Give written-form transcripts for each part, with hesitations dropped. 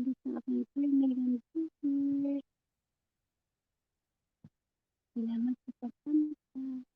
Listo, la película American Pie, y la más importante.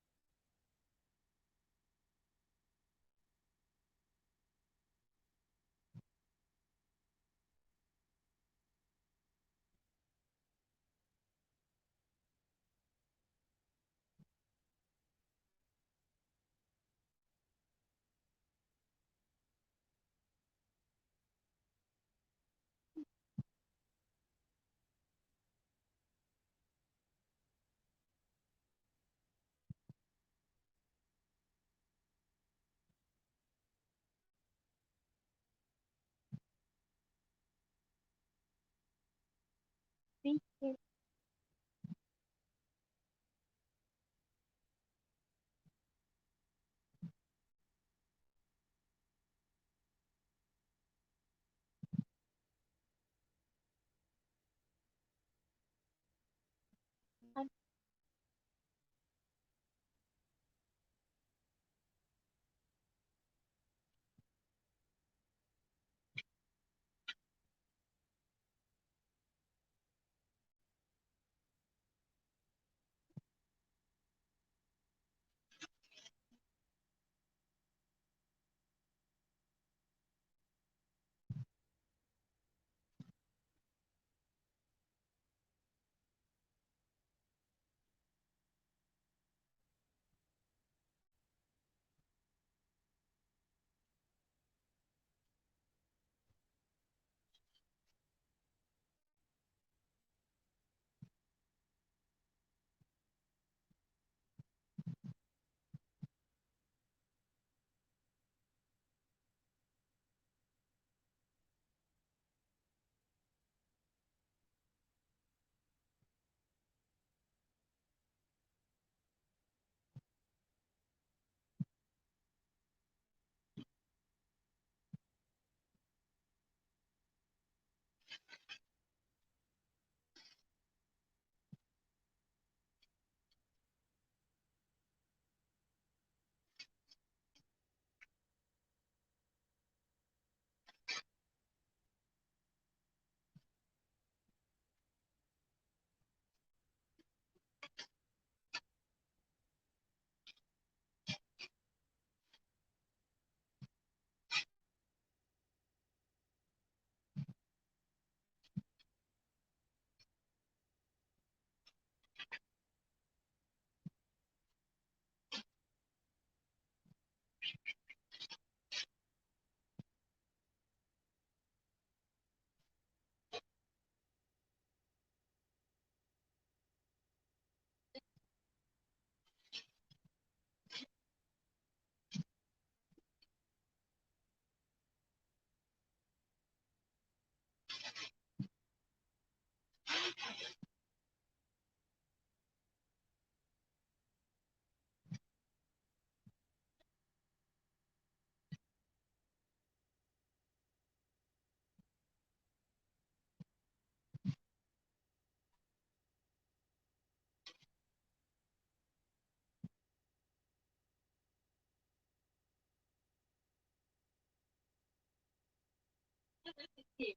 Sí,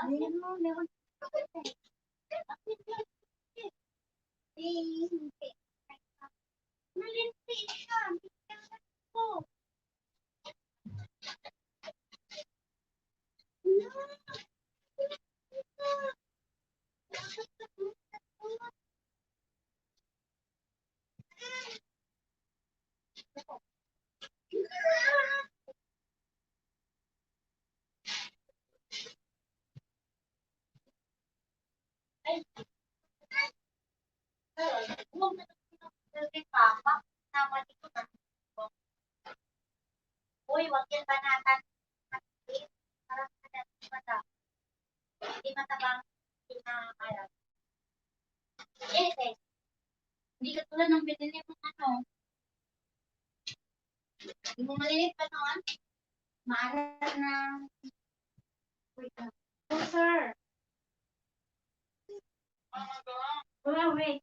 Ayan mo, meron. Malinti siya. Ko. Uy, wag yan banatan. Parang mata. Hindi matabang pinakalat. Eh. Hindi ka tulad ng binili mo ano. Hindi mo malilit pa noon. Maaral na. Wait lang. Oh, sir. Wait.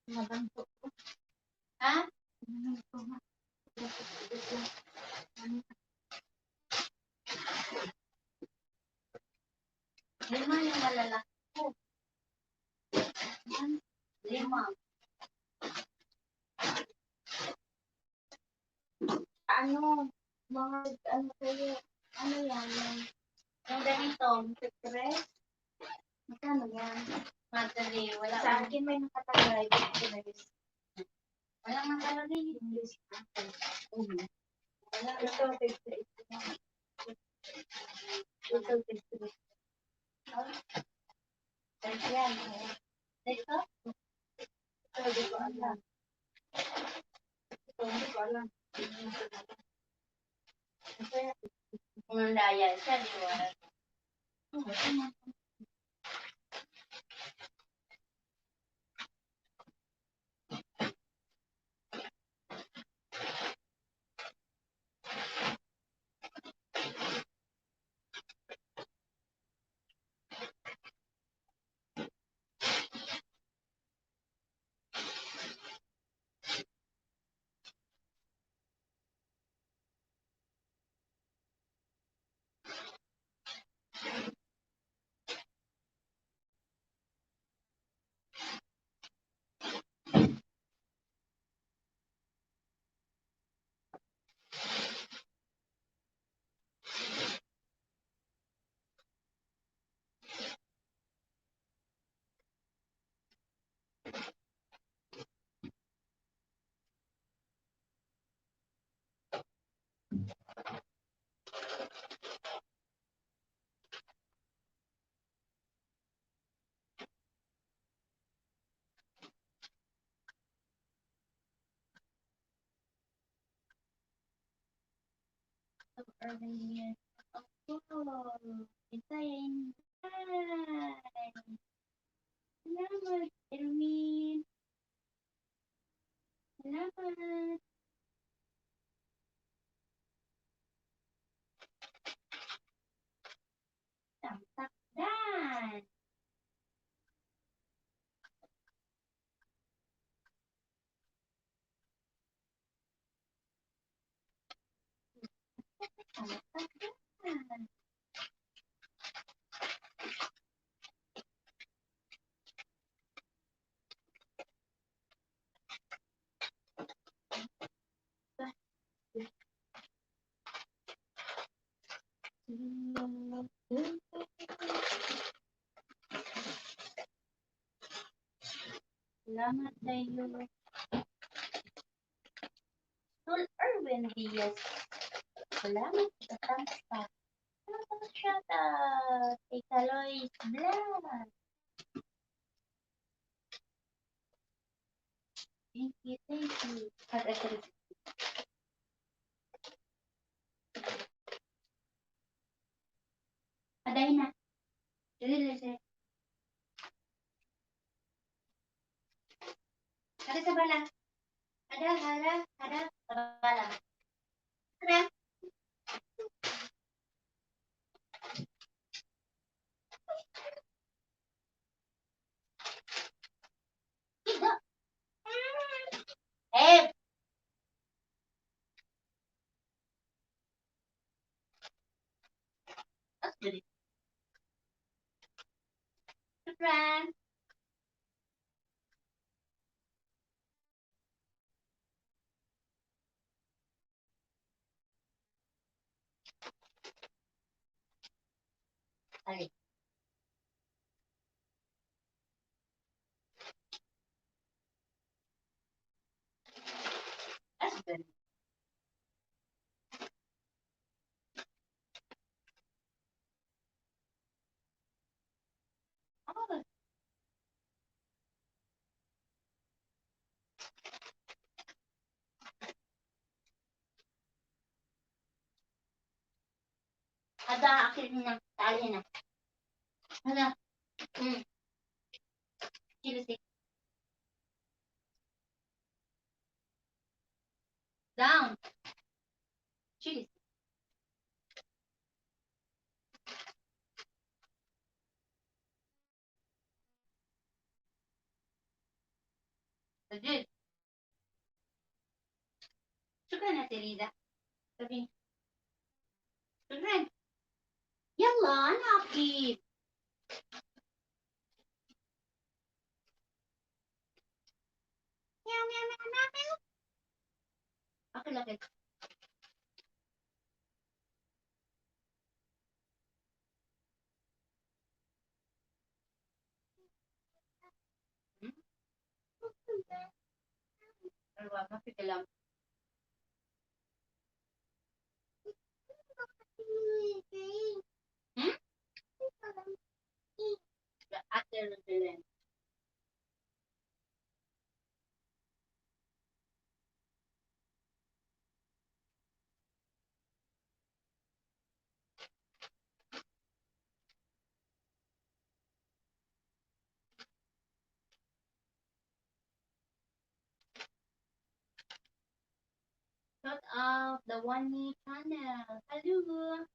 Nabanto ko. Ha? Nabanto ko. Lima yung malalaki ko. Lima. Ano? Mga ano kayo? Ano yan? Yung ganito, stress? Magkano yan? Madali. Wala. Sa akin may nakatagay. Walang nakalagay. English. Wala. Ito, 58. Ito, 58. Yan. Ito? Ito, di ko alam. Ito, di ko alam. Kung daya siya, di ba? Earlier. Oh, kita yang selamat, Erwin. Selamat. Tampak dan. Tampak dan. Selamat tayo. Tul Erwin Diaz. Selamat sa tampak. Shout out kay Kaloy Vlog. Thank you, thank you. Jadi, friend. Ay, husband. Oh, ada akhirnya tali na. Ada. Hmm. Chili stick. Down. Chili stick. Legit. شكرا يا تريدة. طيب. شكرا. يلا أنا أكيد. مياو مياو مياو مياو مياو. أكل أكل. أيوة ما في كلام. هم؟ لا أكل البلد. Shut up the one me channel. Hello.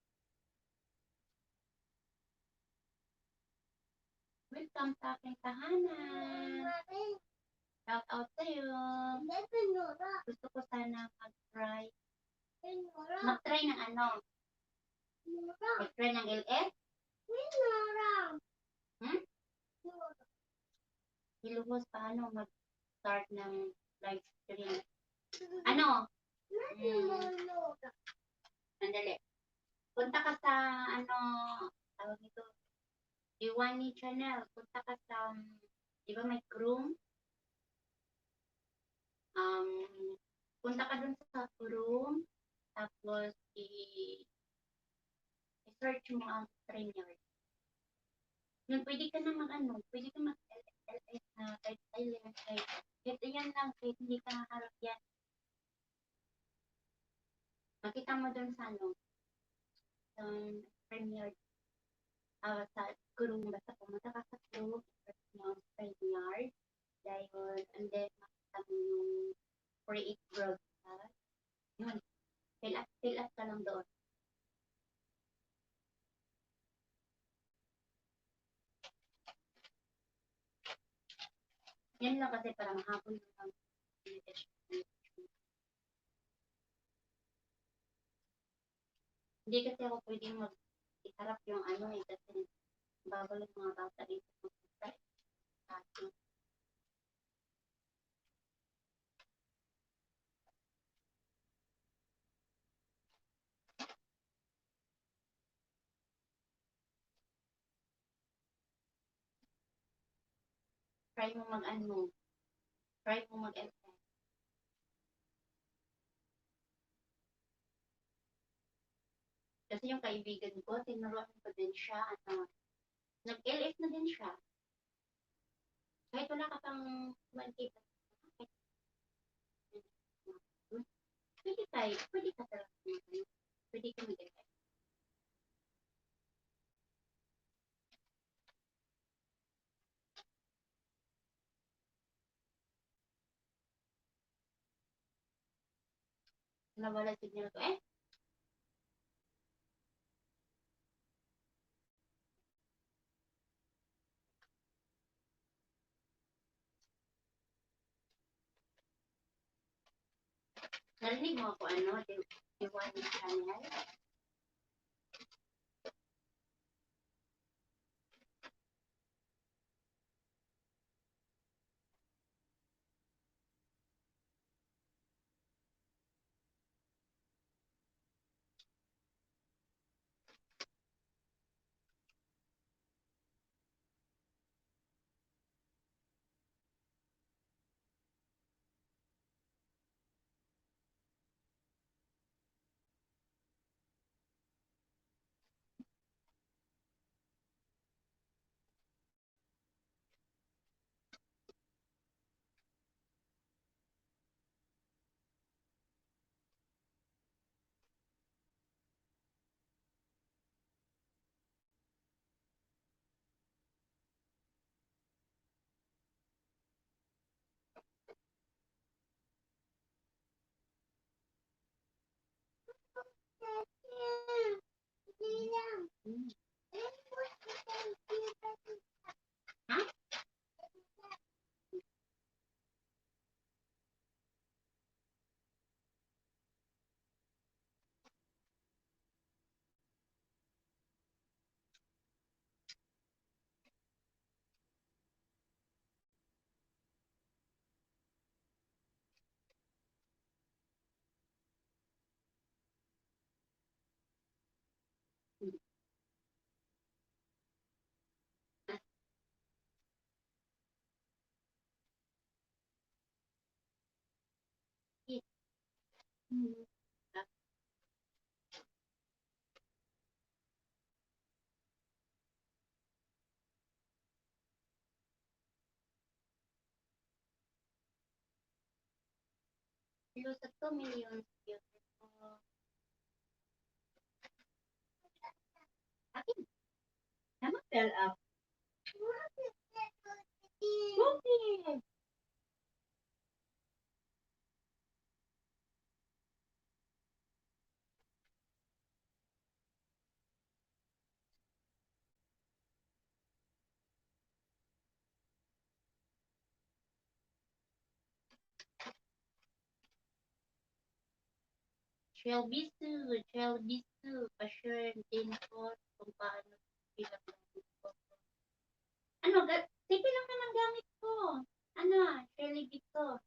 Welcome sa aking tahanan. Shout out sa'yo. Gusto ko sana mag-try. Mag-try ng ano? Mag-try ng LS? Hmm? Iluhos paano mag-start ng live stream. Ano? Andali. Punta ka sa ano, tawag ito, Iwani channel. Punta ka sa, di ba may Chrome? Um, punta ka dun sa Chrome, tapos i-search mo ang StreamYard. Yun, pwede ka na mag-ano, pwede ka mag-LS na kahit silent, kahit yan lang, kahit hindi ka nakaharap yan. Makita mo dun sa ano, sa StreamYard. Sa Chrome, basta pumunta ka sa Chrome, search mo ang StreamYard. Dahil, and then, makita mo yung create broadcast. Yun, fill up ka lang doon. Yan lang kasi para mahapon yung hindi kasi ako pwedeng mag-iharap yung ano kasi bago yung mga bata dito mag-subscribe. Try mo mag-ano, try mo mag-LS. Kasi yung kaibigan ko, tinuruan ko din siya, nag-LS na din siya. Kahit wala ka pang 1K, pwede ka talaga pwede ka mag-LS. Nawala signal ko, narinig mo ako, the one channel. Hmm. Ha? Hmm. Close up 2 million views. Akin, naman fell up. Okay. 12 bisu, 12 bisu, pa-share din ko kung paano bilang gamit ko. Ano, sige lang na ng gamit ko. Ano, Shelly Bisu.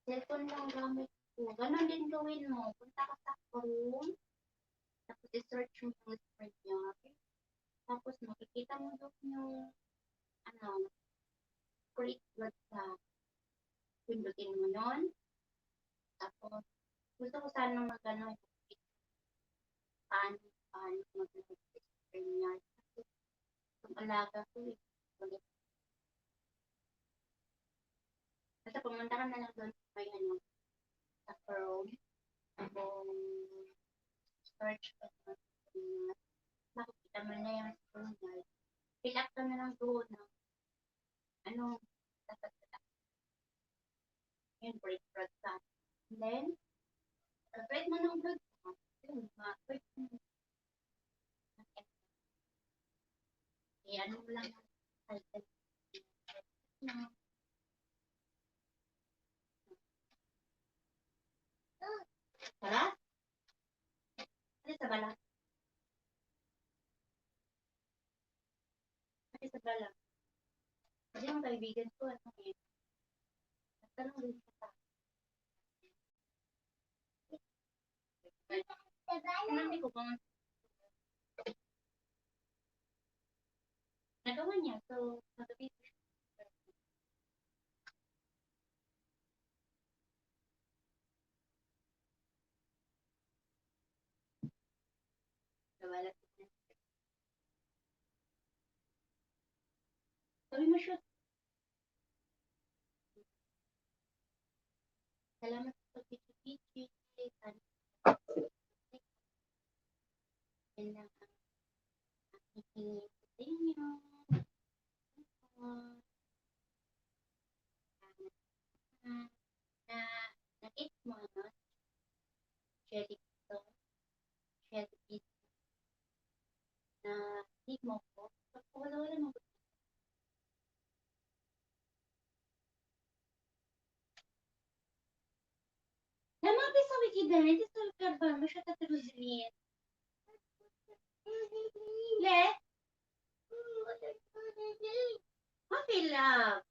Cellphone lang gamit ko. Ganon din gawin mo. Punta ka sa Chrome, tapos i-search mo yung spread niya. Okay? Tapos makikita mo doon yung, ano, create WhatsApp. Pindutin mo yun. Tapos, gusto ko sana mag-ano, paano mag-spread niya. Itong alaga ko eh. Basta pumunta ka na lang doon sa may ano, sa Chrome. Tapos, search ka sa makikita mo na yung scroll niya. Fill up ka na lang doon ng anong dapat yung break blood ka. And then, break mo ng blood ka. Yun, break mo. Ano mo lang yung title. Tara? Ano sa bala? Ano sa bala? Kasi yung kaibigan ko, ano yun? Nagtanong din siya. Hindi ko pa nagawa niya. So, nagabi ko siya. Nawala siya. Sabi mo siya, salamat sa pag-pichi-pichi. Yan lang ang hihingin ko sa inyo. Na na-eat mo, no? Cherry ito. Cherry ito. Na di mo ko. Wala mo. Namabi sa Wikidan, hindi sa Wikidan, masya tataruzinin. Le? Okay lang.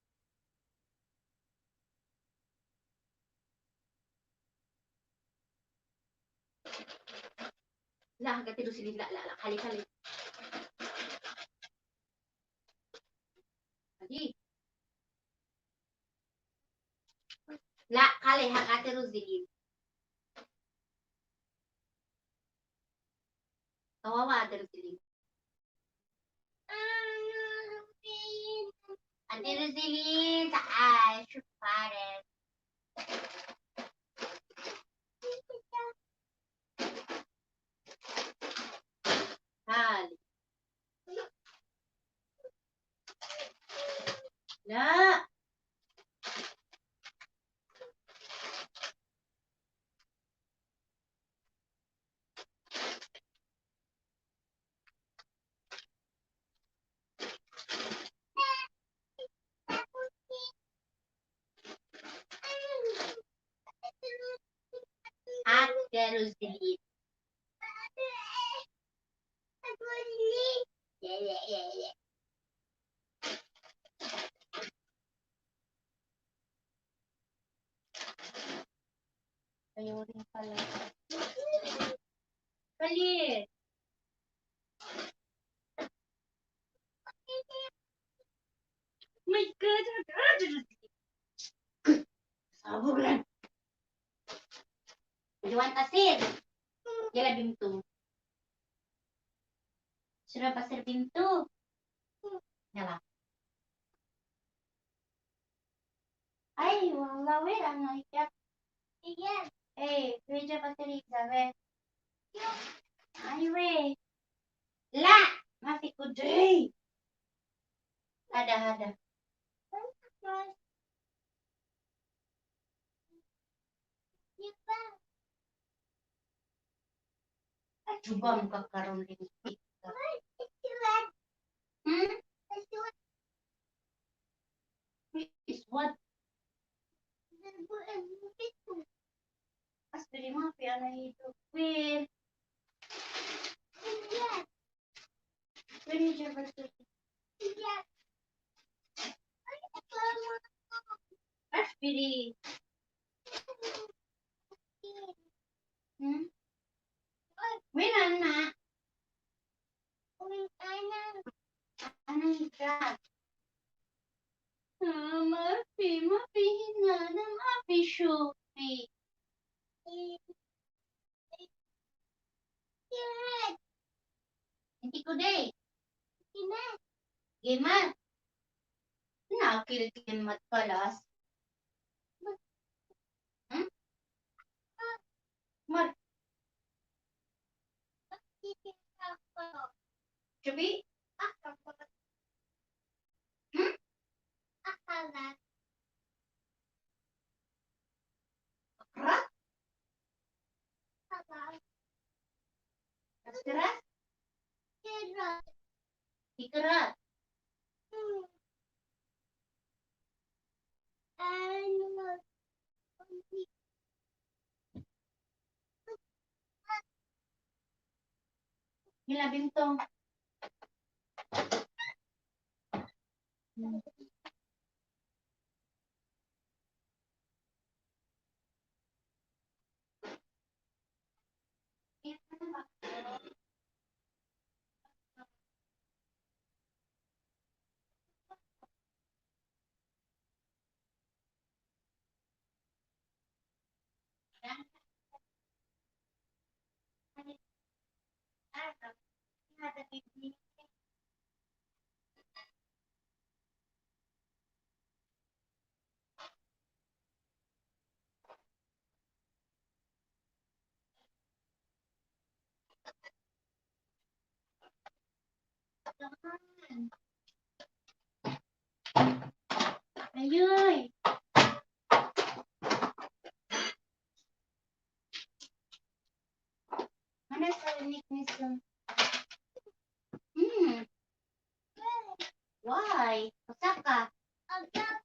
La, tataruzinin. La, kali. Adi. La, kali, tataruzinin. Kawawa, tataruzinin. Ate Rosaline, saan? Chupares. Hal. La. Rosalie. Ayaw rin pala. Palit! My God! Sabog lang! You want asin? Yala bintu. Sudah pasir pintu. Nyala. Ay, wallah, wait, I'm like, yeah. Iya. Gereja pasir Elizabeth. Ay, weh. La! Masih kuday. Ada. Coba muka karun lipstick. Is what? Aspiri mah piana hidupin. Gereja pasir. Aspiri. Wait, anak. Anak hijab. Maafi hinana, maafi syufi. Hindi ko day. Gimat. Nakil-gimat palas. Mar. Sabi? Akrat? Akrat? Ikrat. Gila bintong. Ayoy. Mana sarinik niso? Why? Osaka. Abiat.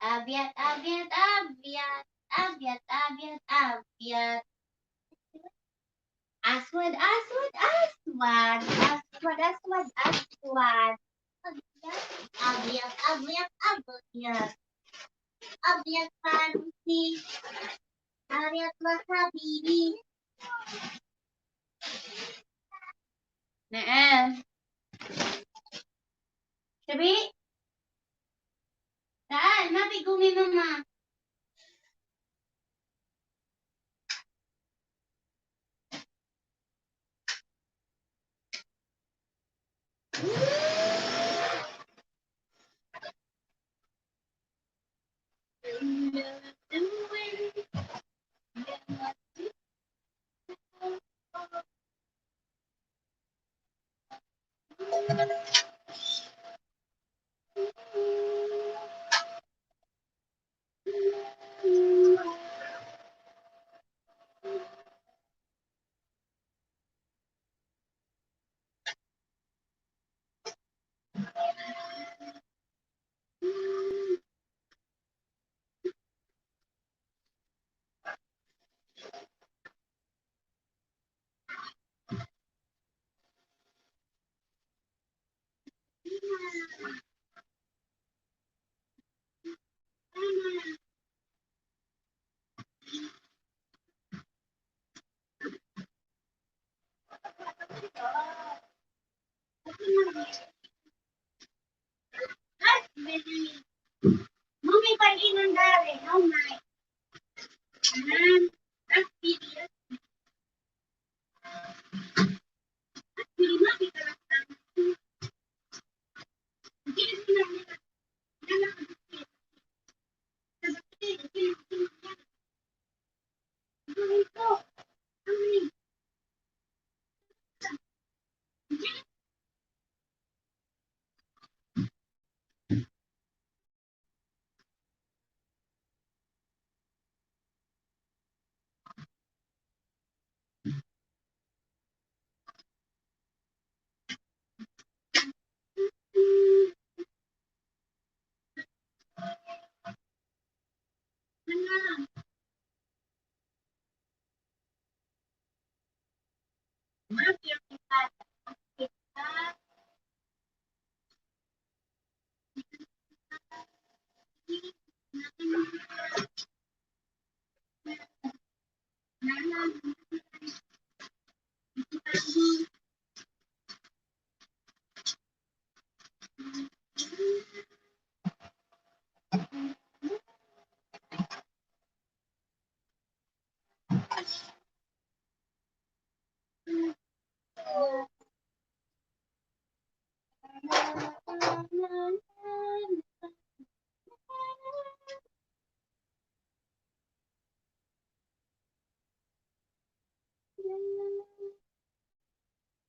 Aswad. Abiat. Abiat Farusi. Abiat Wasabibi. Nah. Sabi? Saan? Mapigumi mama.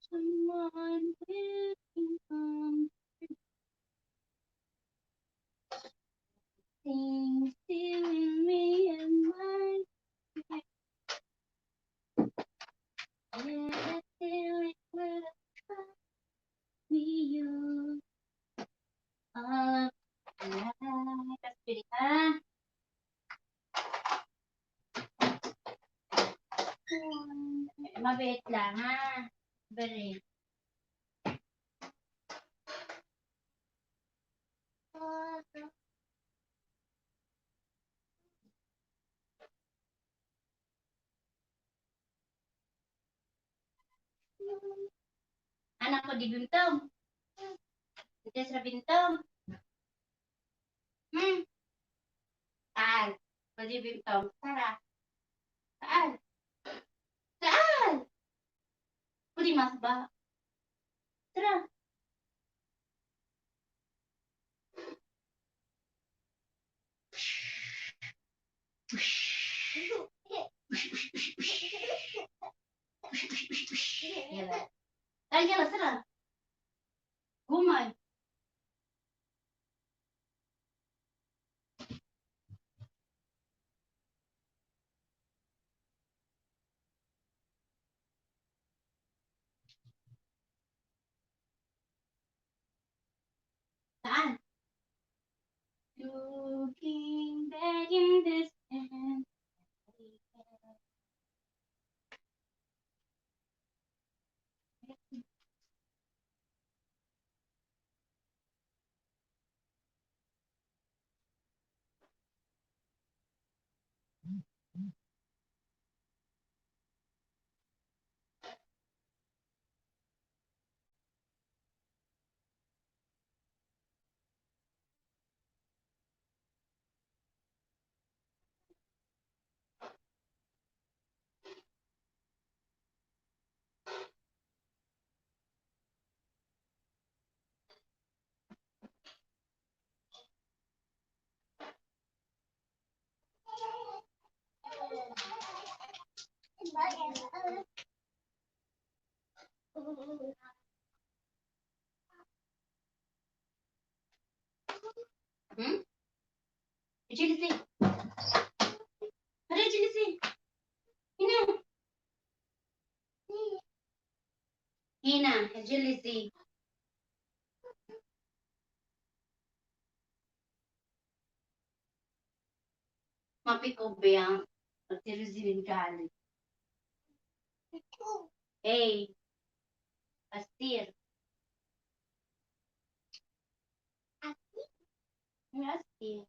Someone waiting on things stealing me and mine. Yeah, stealing with me, you are alive. Kasi ha? Mabait lang ha. Very. Anak ko di bintang. Ito sa bintang. Saan? Ko di bintang. Tara. Saan? Saan? Ko di mas ba? Tara. Yala. Ay, yala, tara. Gumay. Saan? Looking back in this end. Hmm? Agility. Ada agility. Ina. Ina, agility. Mapiko beyang. Pagtiruzin kali. Hey, astir. Astir.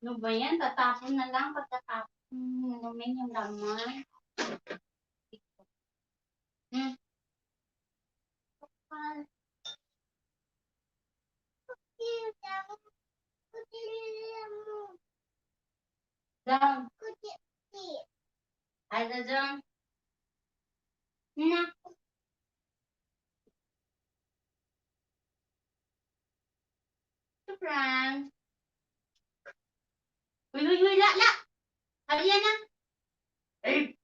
Ano ba yan? Tatapon na lang pagkatapon. Inumin yung laman. Hmm. Dang. Ada dyan. Na. Frank. Uy, uy, uy, la. Kalian na. Eh.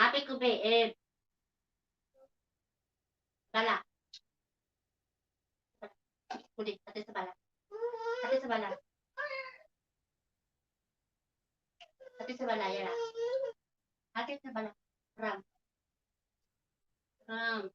Happy ko ba eh. Bala. Kulit. Ate sa bala. Ate sa bala. Ate sa bala. Yara. Ate sa bala. Ram. Ram.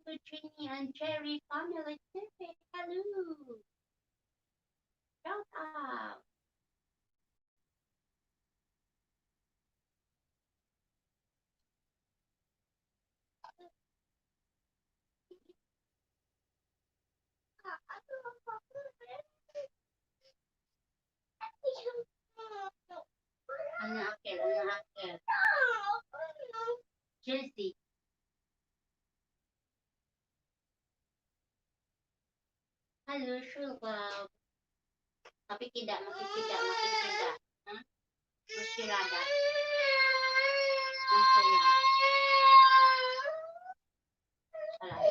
Virginia and Jerry family. Hello. Shout out. Ano akel? Ano akel? Chelsea. Halo, sugar. Makikida. Huh? Masyirada. Ang saya. Alay.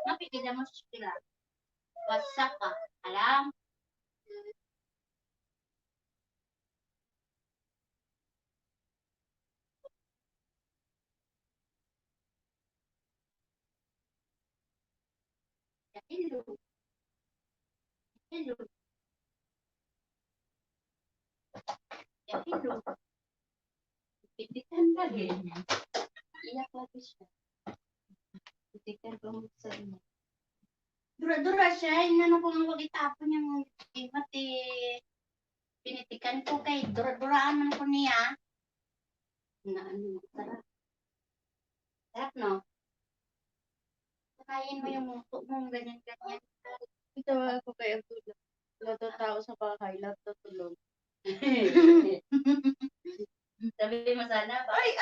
Makikida mo sila. WhatsApp ka. Alam? Hello. Hello. Hello. Pitikan lagi. Iyak lagi siya. Pitikan ko mo sa inyo. Dura-dura siya. Inano ko nga wag itapon yung ibat pinitikan ko kay dura-duraan man ko niya. Na ano, sarap. Sarap, no? Kain mo yung muto mo, ganyan-ganyan. Ito ako kay Abdullah. Lato tao sa bahay, lato tulog. Sabi mo sana, ay!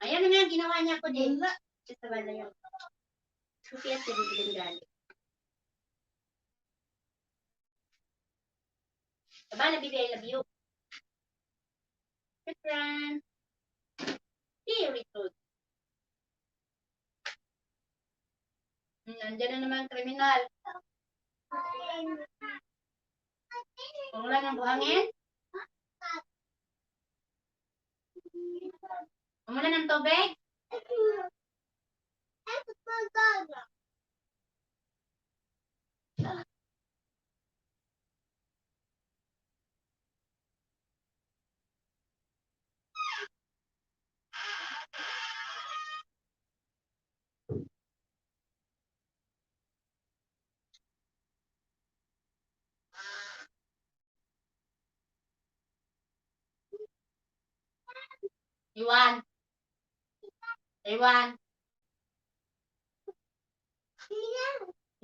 Ayan na nga, ginawa niya ako din. Sa bala yung suki at sinibigin galing. Sa bala, baby, I love you. Shukran. Very good. Nandiyan na naman kriminal. Umulan ng buhangin? Umulan ng tubig? Iwan. Iwan.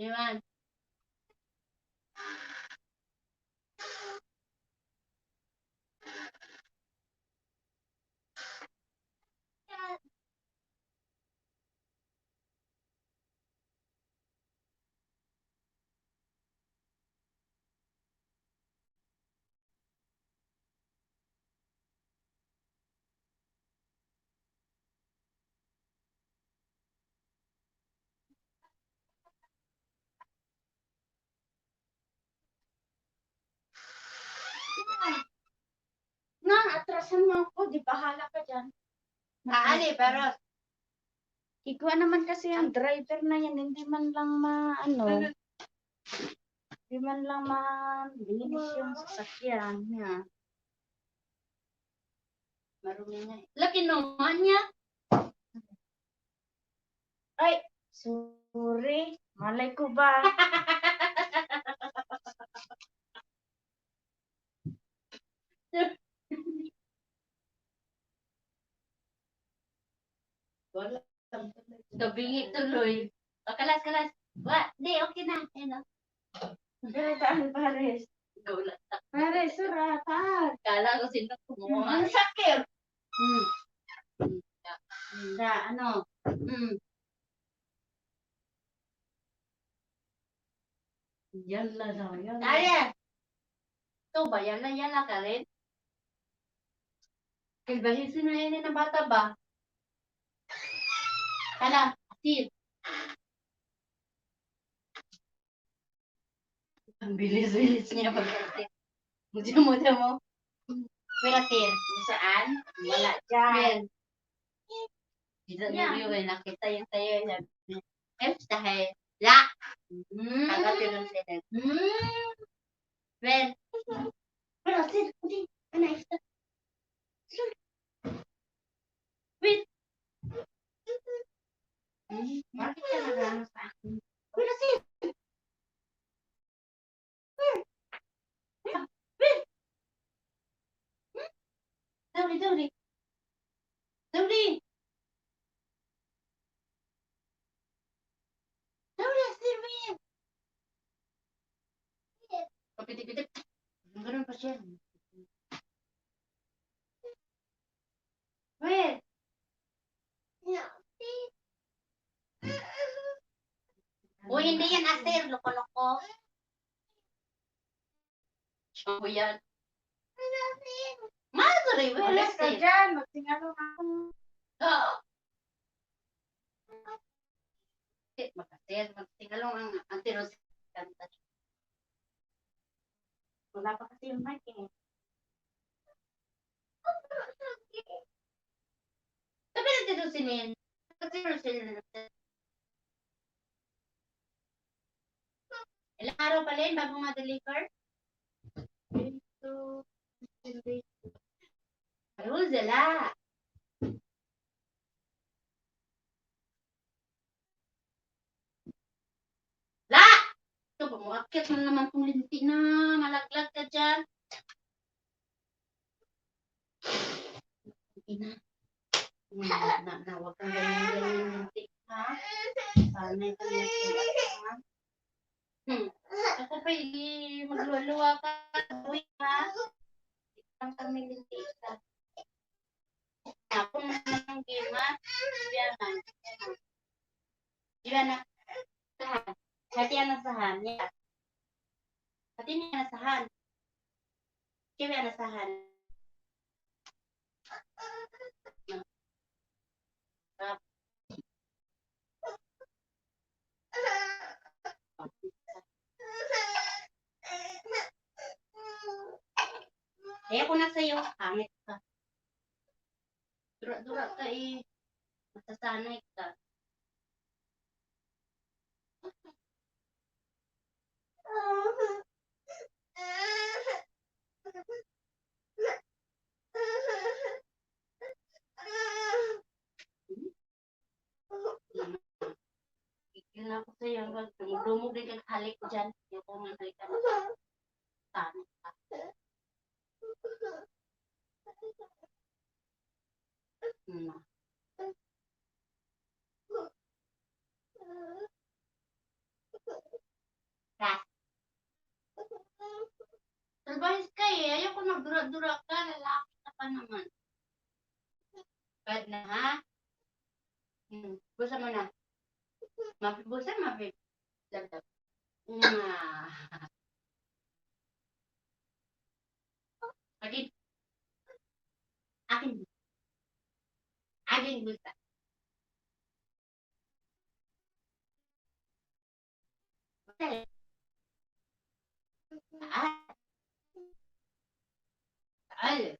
Iwan. Na, atrasan mo ako. Di bahala ka dyan. Ali, pero Ikaw naman kasi ang driver na yan. Hindi man lang hindi man lang malinis yung sasakyan niya. marumi nga. Laki naman niya. Ay, sorry. Malay ko ba? Wala. Gabingi tuloy. O, kalas, kalas. Di, okay na. Ayun, o. Galitaan, Pares. Gulat. Pares, suratan. Kala ko sino kumuha. Ang sakit. Hmm. Sa ano? Hmm. Yalla daw, yalla. Daya! Ito ba? Yala ka rin? Kalbahisin na yun ng bata ba? Kala, atil. Ang bilis-bilis niya pag-atil. Muda mo. Pero atil. Saan? Wala dyan. Ben. Dito na yun, nakita yung tayo. F dahil. La! Agad yun sila. Ben. Pero atil. Hindi. Ano ito? Wait. Bakit ka nagano sa akin? Pero atil. Dawli, dawli. Dawli. Dawli, atil, Ben. Kapitip-pitip. Ganun pa siya. Ben. Uy, hindi yan atir. Loko-loko. Ano yan? Madre, well, Alis ka atir. dyan. Magtingalo ako. Oo. Makatir. Magtingalong ang tiros. Kanta. Wala pa kasi yung mic eh. Sabi na tirusin. Tirusin. Ilang araw pa rin bago ma-deliver? Ito. Hindi. Rosela. La! Ito ba, muakit mo naman kung linti na. Malaglag ka dyan. Ina. Huwag kang ganyan linti. Ha? Sanay ka na sila. Ako pa magluwa ka. Uy, ha? Ang kami linti ka. Ako naman ang gima. Diyanan. Diyanan. Sahan. Hati ang nasahan. Yes. Hati niya nasahan. Kiwi ang nasahan. Kaya ko na sa'yo. Hangit ka. Dura-dura ka eh. Masasanay ka. Ikil na ako sa'yo. Dumog din kang halik ko dyan. Yung kung halik ka na. Sanay ka. Hmm. Ras. Trabahis ka eh. Ayoko magdura-dura ka. Lalaki ka pa naman. Bad na ha? Busa mo na. Mapi, busa, mapi. Dab-dab. Akin. Akin. Akin busa. Busa. Ah, al.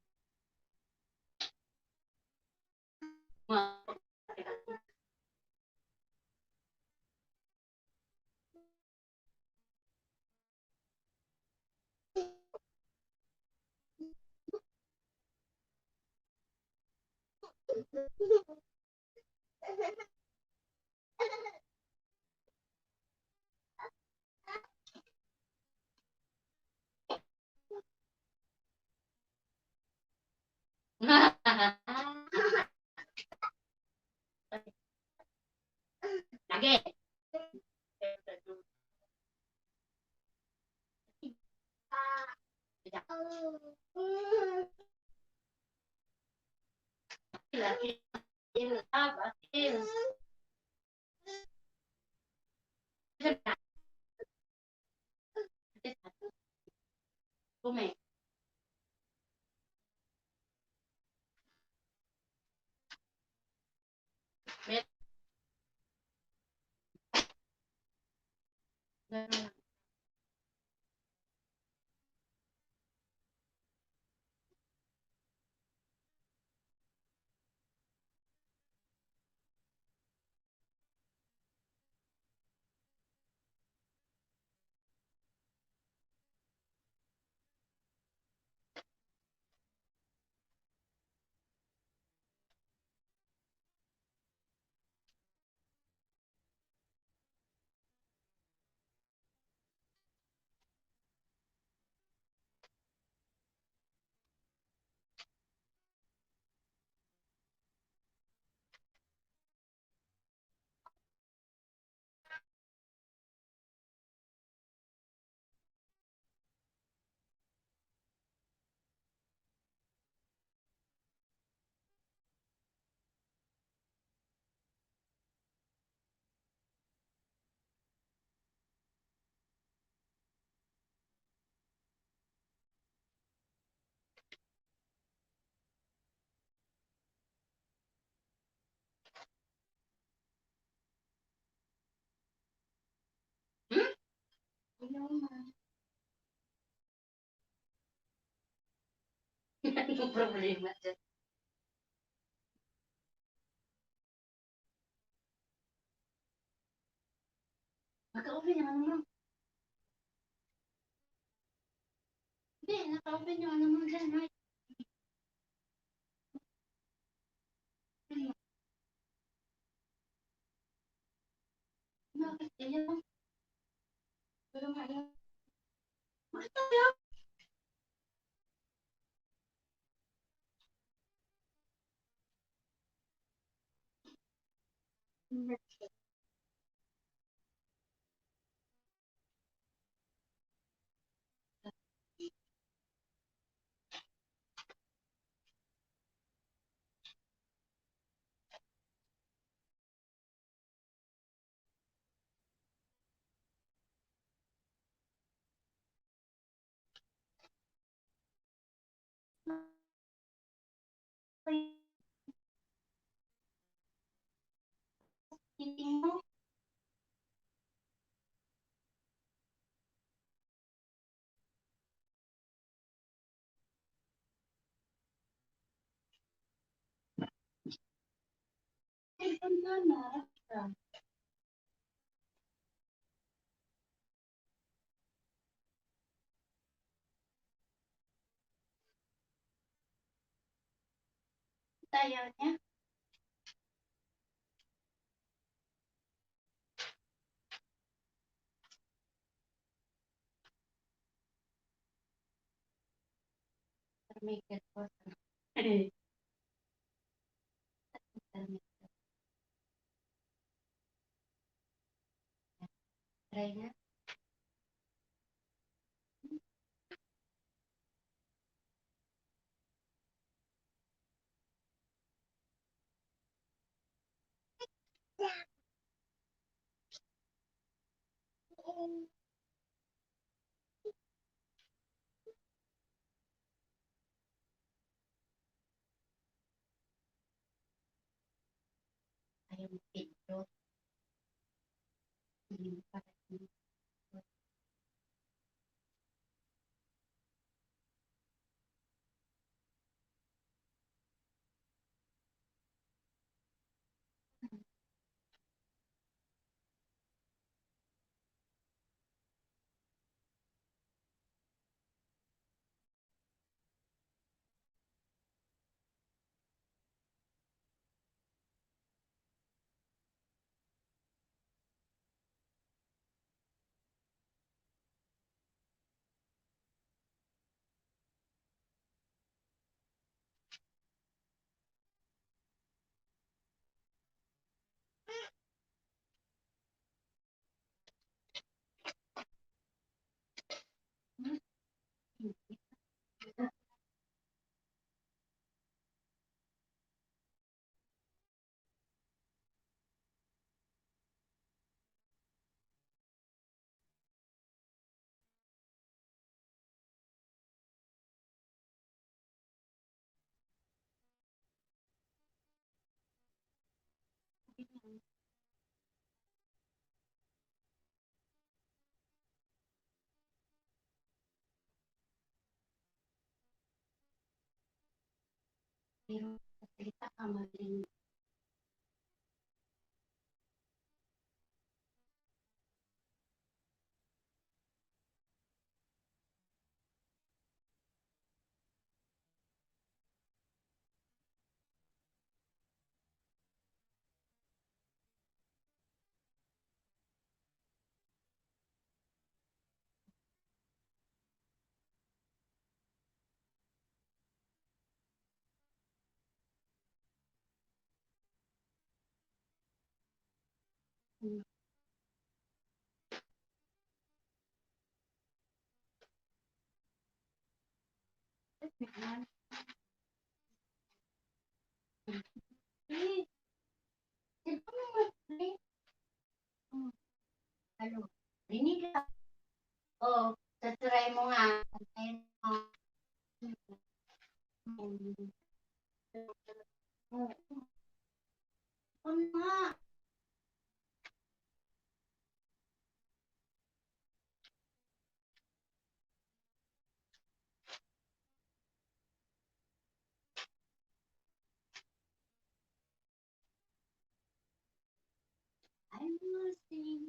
Lagi. Lagi. Akin. Kume. Bet. Hmm? Anong problema dyan? Naka-open yung ano mo. Hindi, naka-open yung ano mo dyan. Right? Bakit? Ayan. Pero nga yan. Bakit tayo? Titing mo. Ay, ang gana. Tayo niya. Make it po. Try na. Ayaw mo pindot. Hindi mo pa rin. Pero salita ka magaling. Ano? Rinig ka. Oo. Tatry mo nga. Tatry mo. Ano nga? I will sing.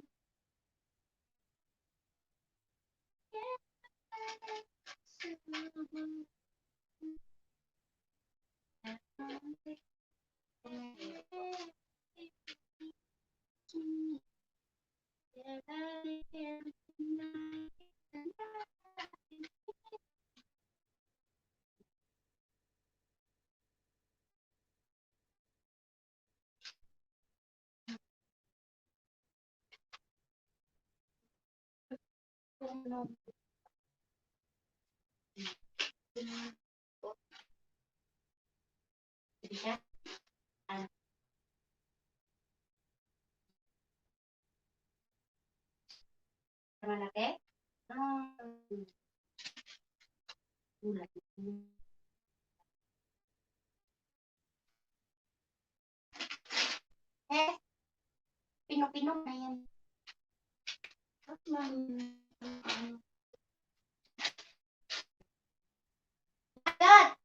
Bisa? Ano? Malaki? Ulat. Eh, pino-pino na yan. Ba't man, ano? Agad!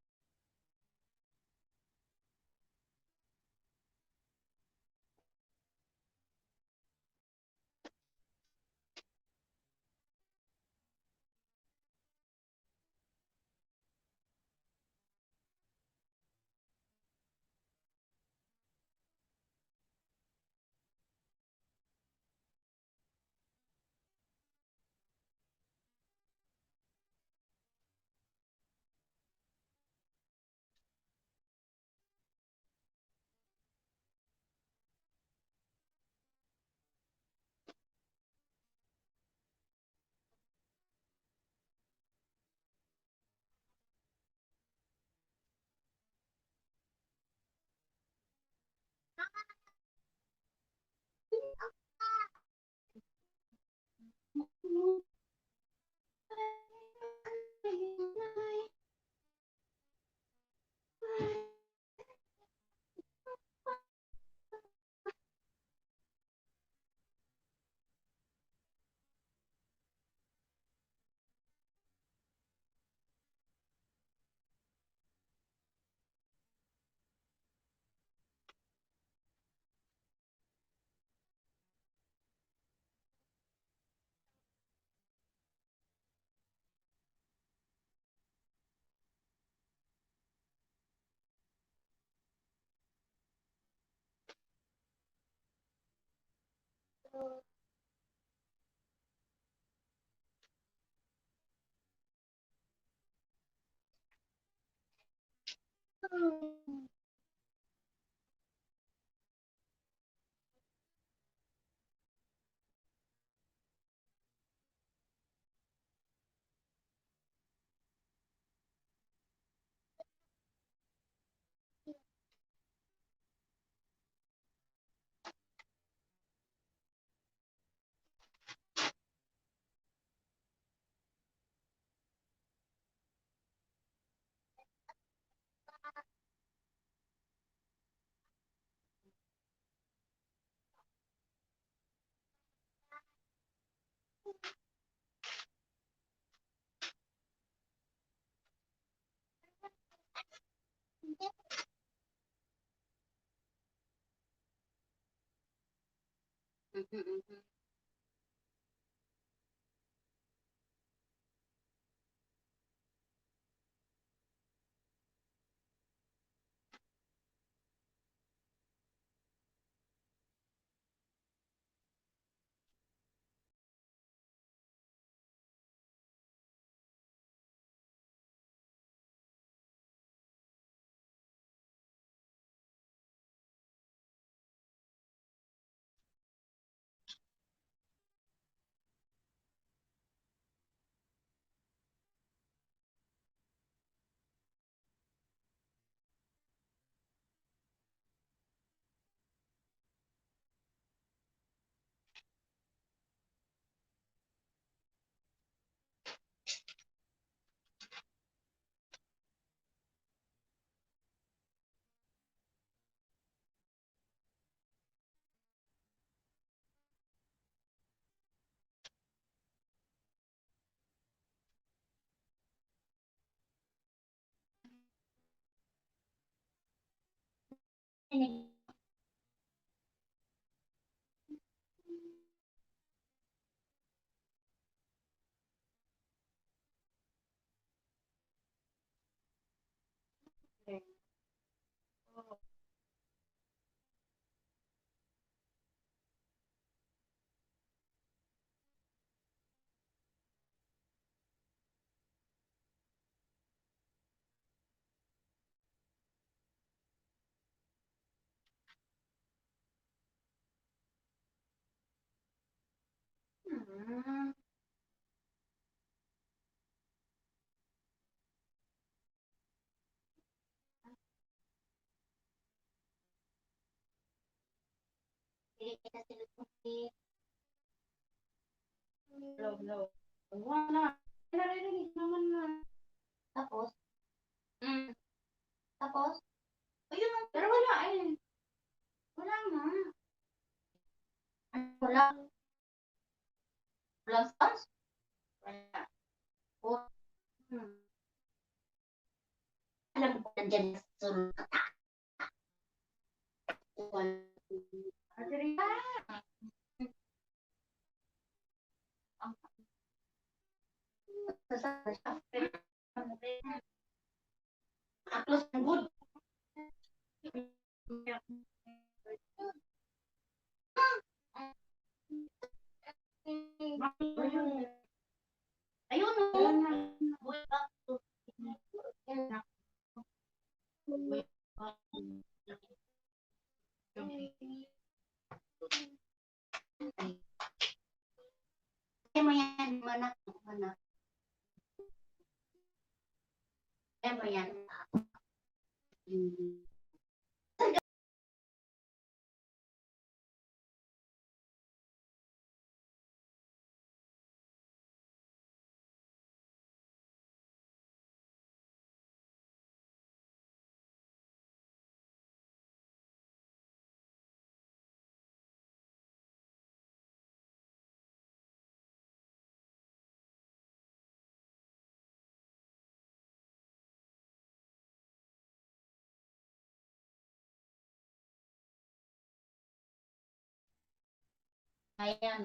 Hindi kita sinusulit. Hello. Wala. Naririnig naman na. Tapos, tapos, ayun lang. Pero wala eh. Wala nga. Wala. Walang sounds? Wala. Oh, alam ko nandiyan sa sulok ka. Adriana. Close and good. Ayun o. Boy back to. Kaya mo yan, manak. Manak. Kaya mo yan. Ayan.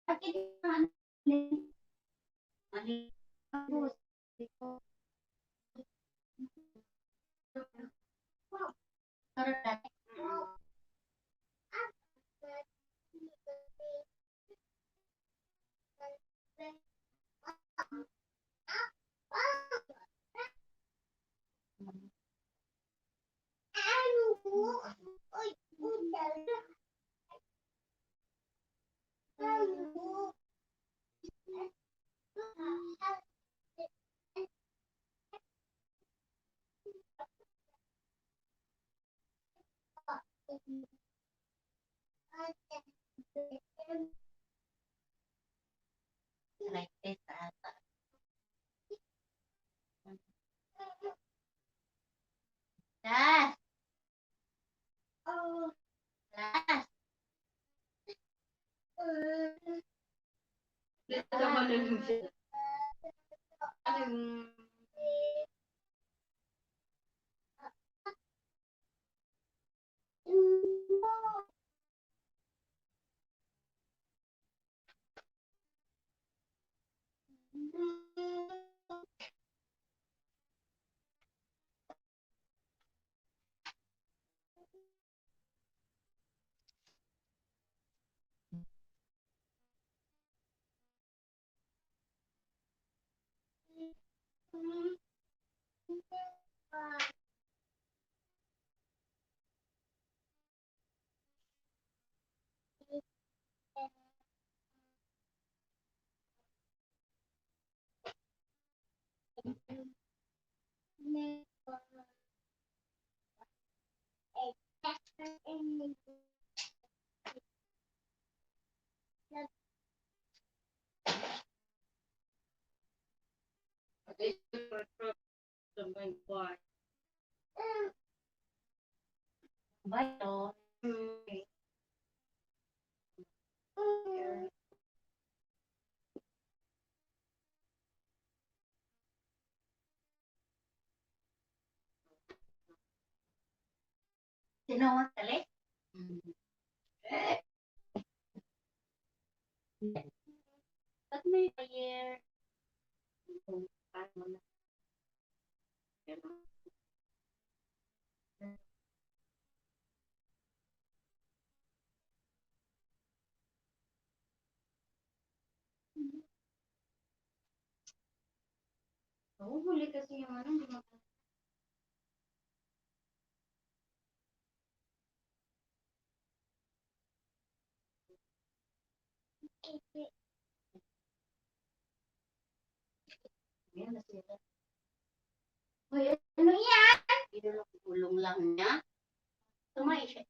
Bakit naman? Mali. Like this, Das. Oh. Das. Dito ka malulung siya. Aling... Bayo. Tinawag kali? Ba't may year? Oo, huli kasi yung ano, hindi mo yan na sila. Uy, ano yan? Idulong lang niya. Tumay siya.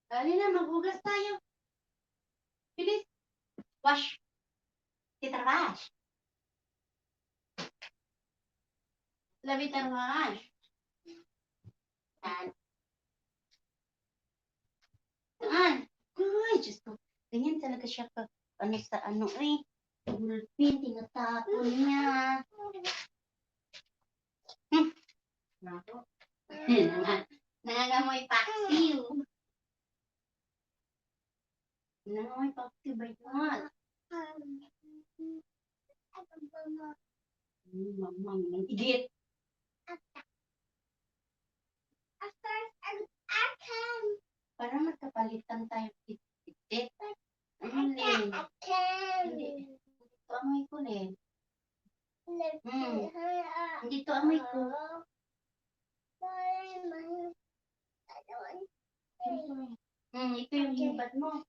Dali na, maghugas tayo. Bilis. Wash. Tita wash. Labitan wash. Yan. Saan? Uy, Diyos ko. Ganyan talaga siya ka. Ano sa ano eh. Bulpin, tinatapon niya. Nako. Nangangamoy paksiw. Nangangamoy paksiw ba yun? Mamang ng igit. Para magkapalitan tayo itit. Ano Lin? Hindi. Ito amoy ko Lin. Dito amoy ko. Ito yung hibad mo.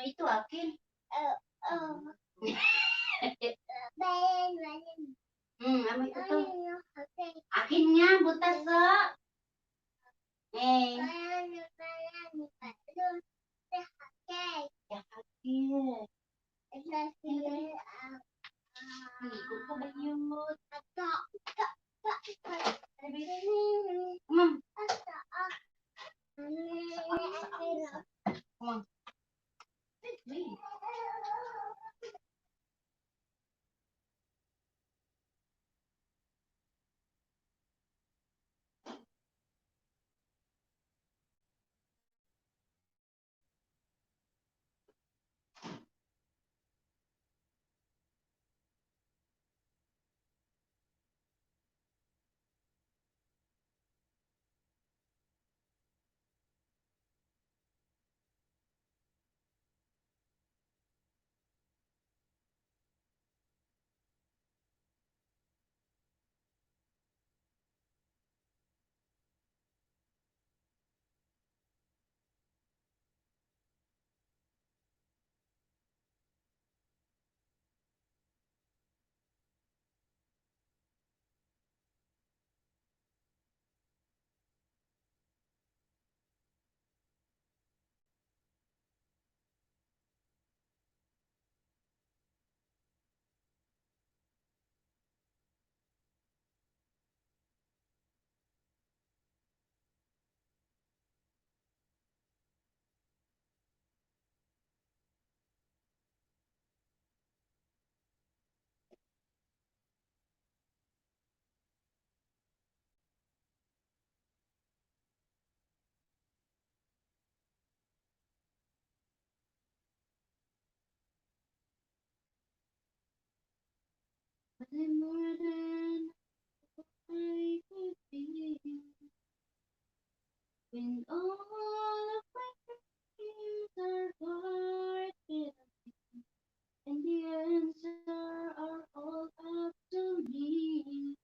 Ito akin. Amoy ko to. Akin nga, butas o. Eh. Higo ka ba yun? Come on. I'm more than I could be. When all of my dreams are guarded, and the answer are all up to me.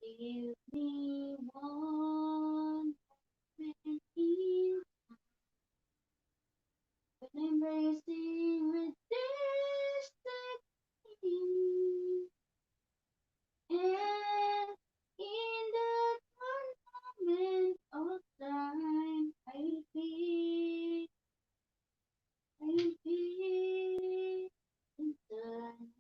Give me one moment in when I'm racing with destiny. And in that one moment of time, I'll be done.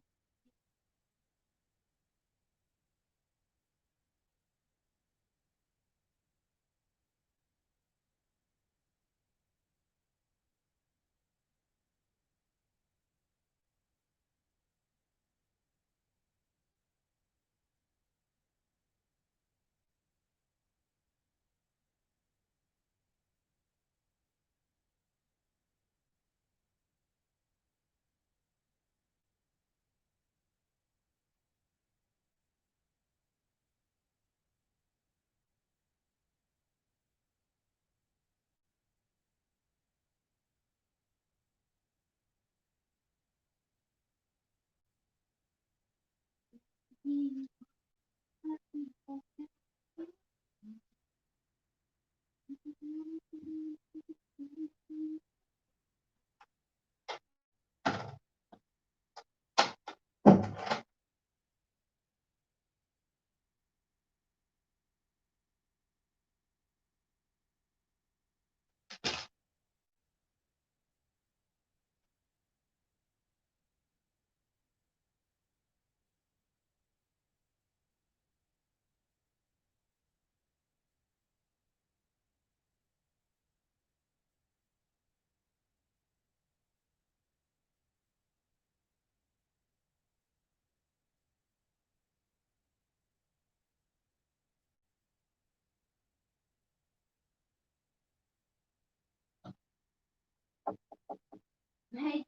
Hey.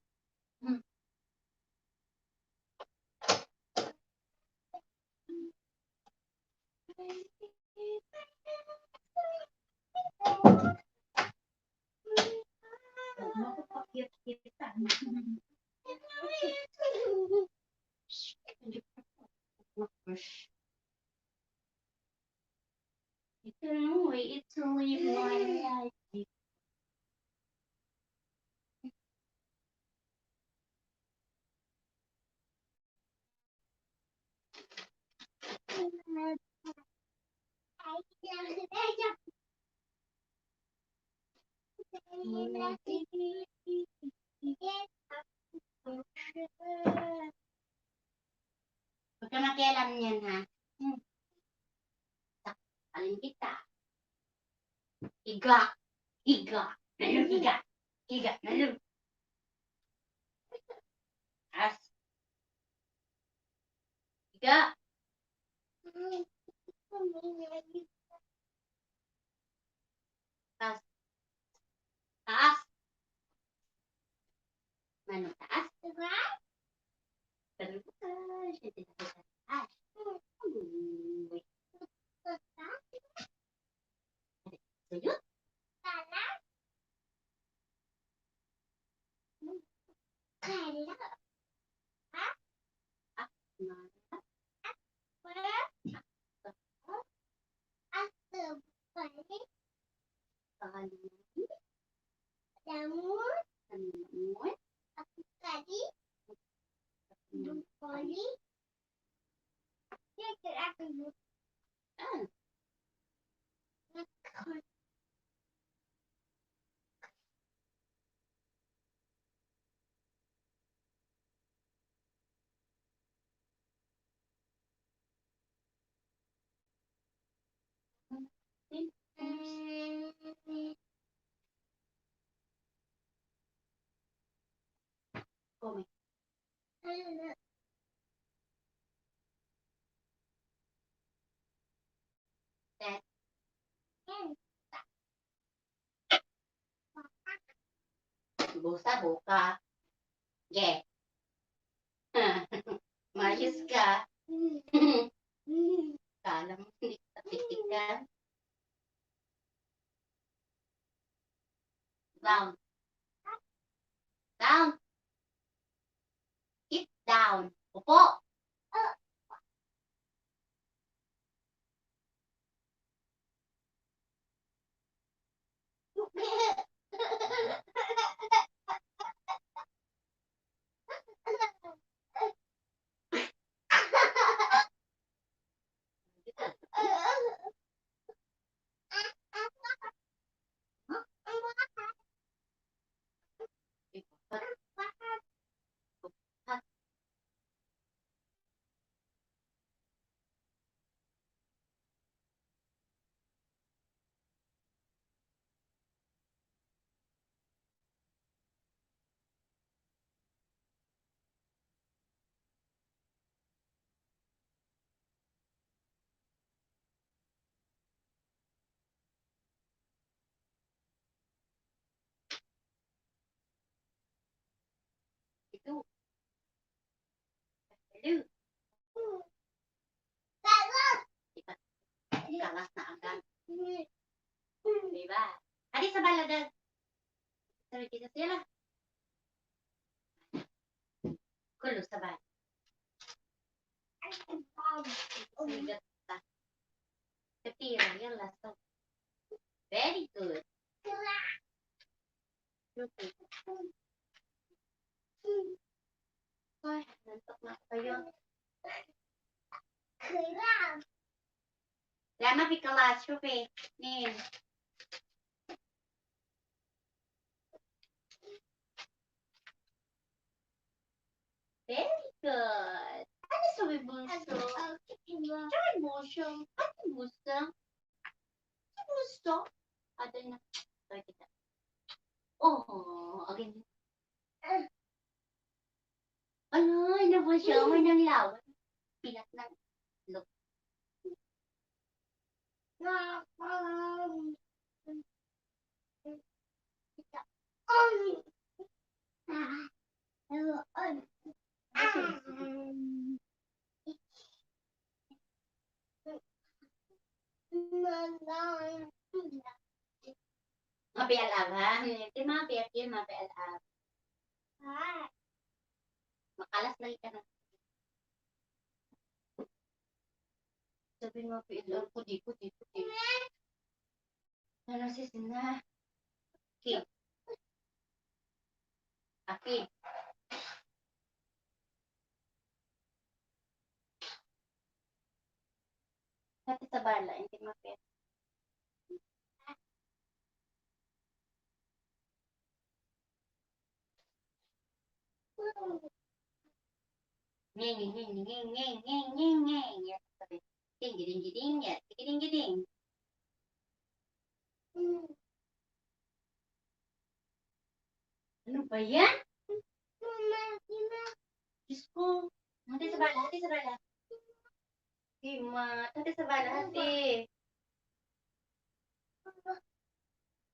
It's only one life. Huwag ka makialam niyan, ha? Alin kita. Higa. Higa. Nalug, higa. Higa. Nalug. As. Higa. Tas. Taas. Mano, taas. Terus. Taas. Uy. Sujud. Come. Busa buka. Yeah. Mayos ka. Kala mo hindi ka titigan. Down. Down. Sit down. Upo. Ito. Hello. Diba? Kalas na agad. Diba? Adi sa baladag. Sabi kita sila. Kulo sa baladag. Sigat ta. Kapira, yan last of. Very good. Okay. Ay, nantok na kayo. Lama pikalas, syupi. Nin. Very good. Ano sabi bunso? Sabi bunso? Ano bunso? Ano bunso? Ano na? Sabi kita. Oh, again. Ano, ano bunso? May nang lawan. Pilat ng look. Mapialab ha? Hindi mapiat yun, mapialab. Makalas lagi ka na. Sabi mo, mapialab ko, di ko. Ano sis na? Okay. Okay. Pati sa bala, hindi mapiat. Ngeng. Ding, giding. Ano ba yan? Diyos ko. Hati sa bala. Hati sa bala, hati.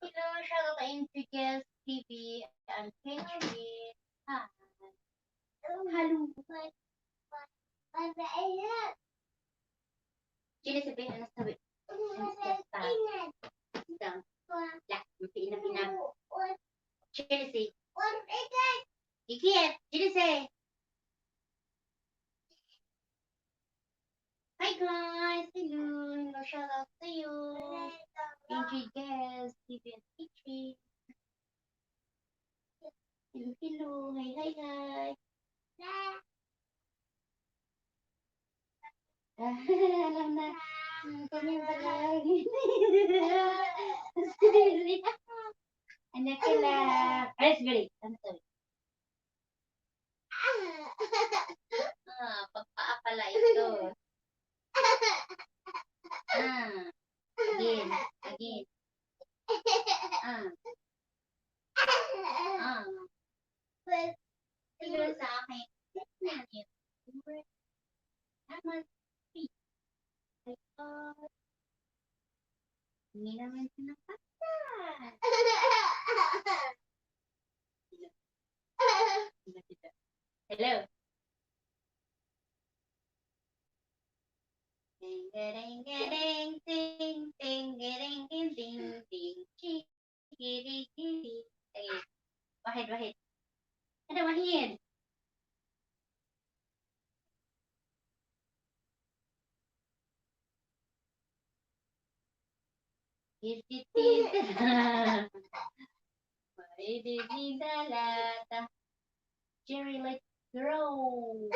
Hello, Charlotte Intrigues TV and Catherine. Hi. Hello. Sino sabihin ano sabi? Lang. Pinap. Chelsea. Ikiet. Chelsea. Hi guys. Hello. Shout out to you. Intrigues TV and Catherine. Hello. Hi. Alam na. Kami ba lagi? Anak ka lang. Ayos, balik. Ano to? Pagpaa pala ito. Again. Siguro sa akin. Hindi naman sinapatan. Hello. Wahid. Ada Wahid. Jerry, let's grow.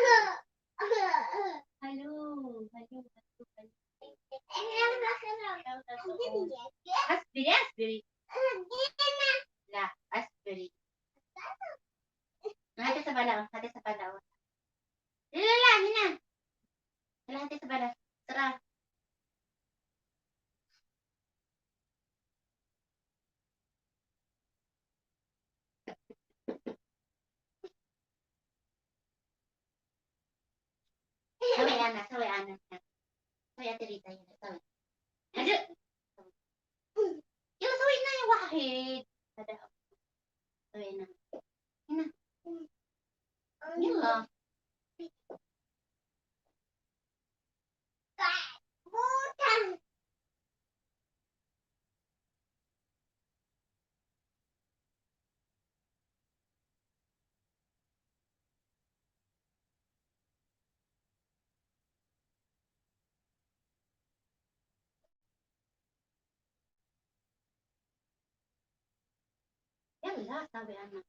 Halo. Aspiri. Lah, aspiri. Hati sa balaw. Lala, hina. Lala, hati sa balaw. Sarap. Sawi anak. Sawi ate Rita yun. Sawi. Hado. Yung sawi na yung Wahid. Hado. Sawi na. Hina. Yun lang. Yala, sabi anak.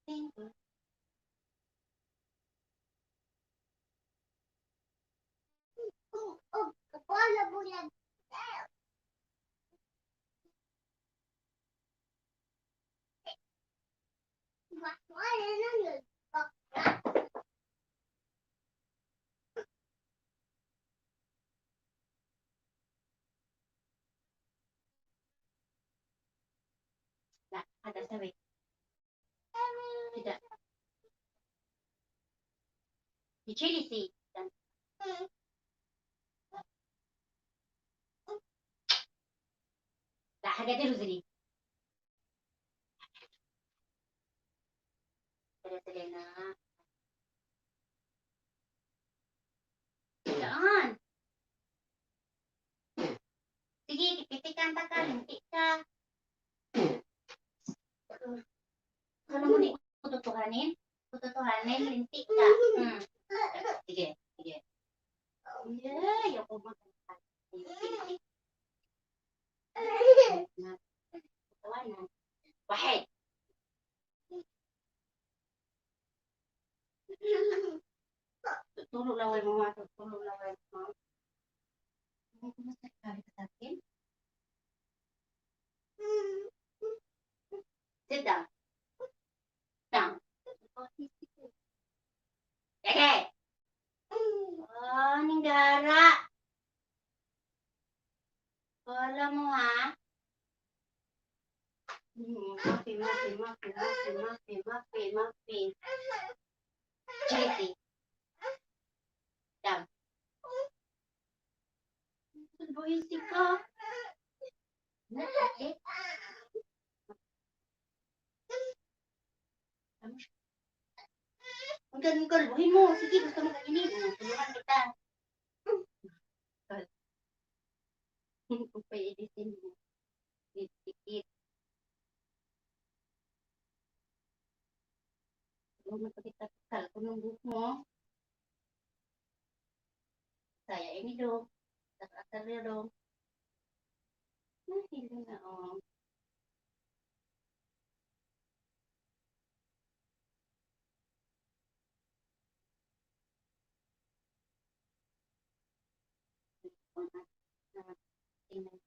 Thank you. Kepala bulan. Ada sawi. Tidak. Di chili sih. Dan. Lah, agak terus ini. Ada Selena. Jangan. Sige, pipitikan ka. Linti ka. Kalau mau ditutuhanin, linti ka. Sige. Ya, aku makan. Wahid. Tulog lang kayo mga. Kumusta ka sa akin? Sit down. Okay. Oh, Ninggara. Wala mo ha? Muffin. Chili. Down. Buhisi ka. Ang kalbuhin mo. Sige, gusto mo kainin. Tulungan kita. Kung pa-editin mo. Dikit. Huwag mo pagkitakal. Kung nung buhok mo. Saya ini dong. Asal-asalnya dong. Nah, ini na oh. Tingnan.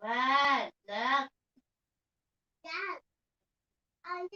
Wag, dak. Ay.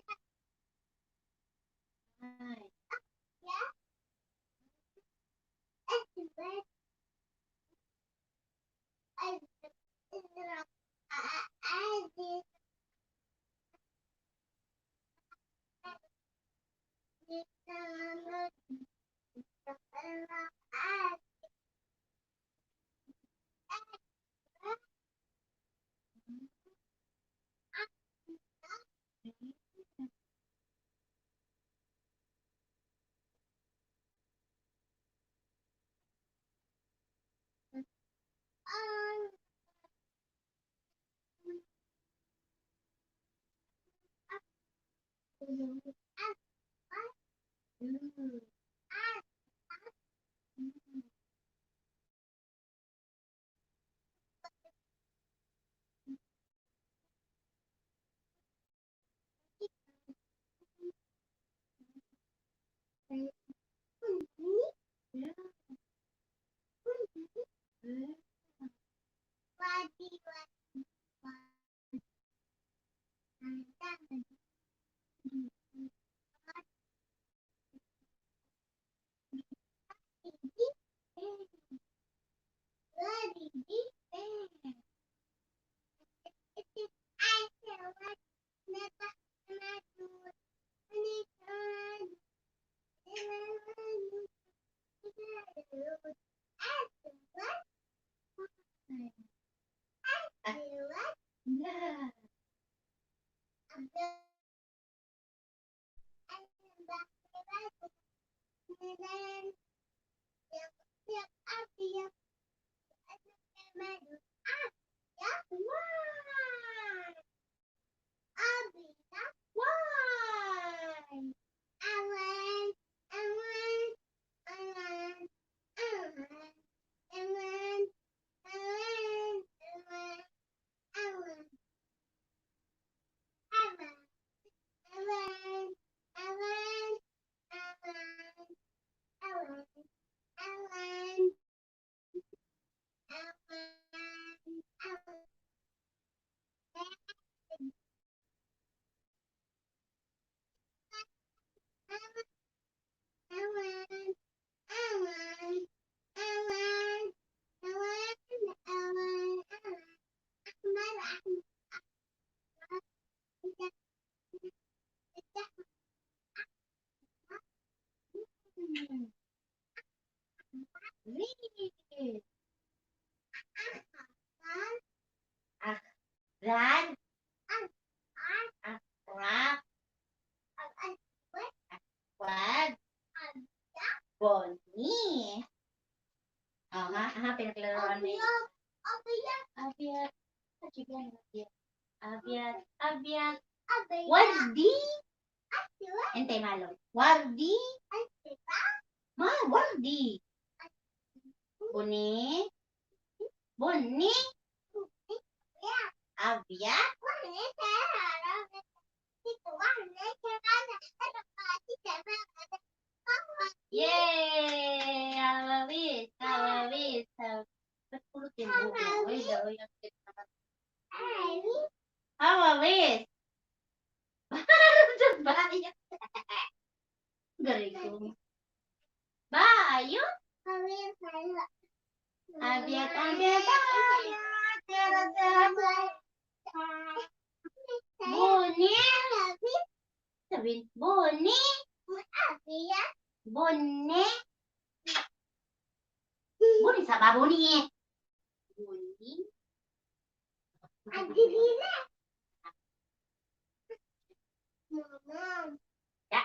Akran, akrak, akwad, boni. Pinaglalaroan mo yun. Abiat. Abiat. Wardi. Ente malon. Wardi. Wardi. Boni. Boni. Abiat. Yeay, alawis. Ba't pulot yung buko? Ay, daw yung alawis. Parang bayot. Galing ko. Bayot. Abiat. Boni. Sabihin, boni. Boni. Boni sa ba, boni? Boni. Ya,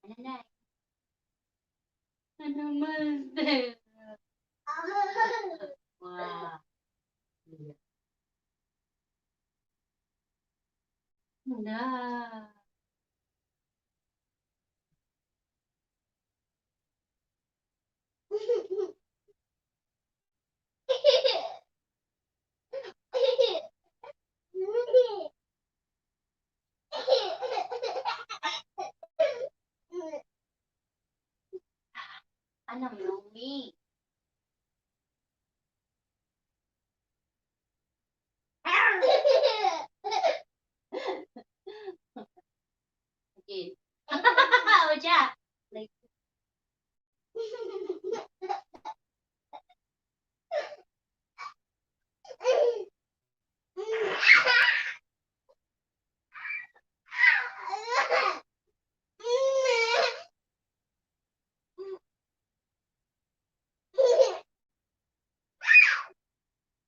ano na? Ano mas? Wah. Nah. Alam mo, me. Okay. O siya. Like,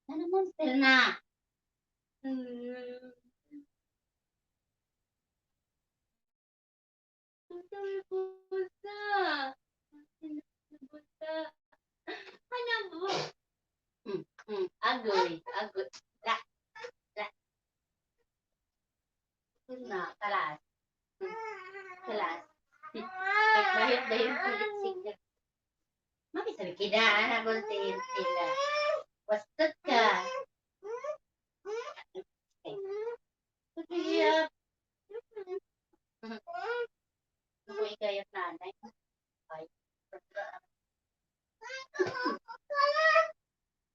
ano monster na? Busa. Busa. Ano ba? Agoy. Agoy. La. La. Na, kalas. Kalas. Nagbayad na yung Sige. Mami sabi kita, anak ko sila. Wastot ka. Kaya, ako ikayat nanay. Ay.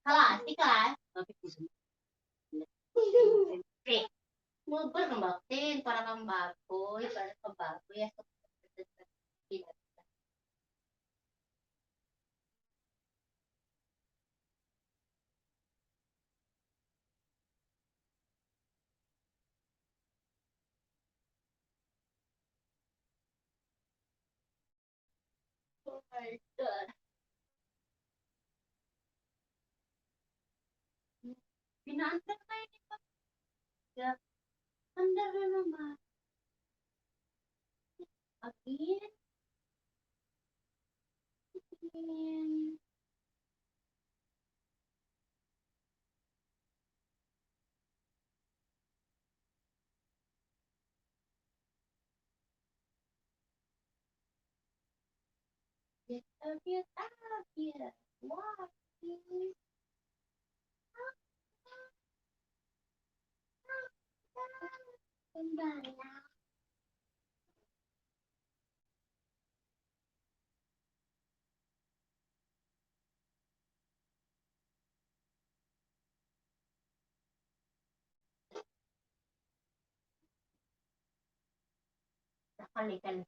Kalas, ikas. Siyempre. Para kang baktin, para kang baboy, para kang baboy. Oh my God. Pinaantar kayo ni Pagka. Andar na naman. Again. Again. Obvious. Why? Nakalikan.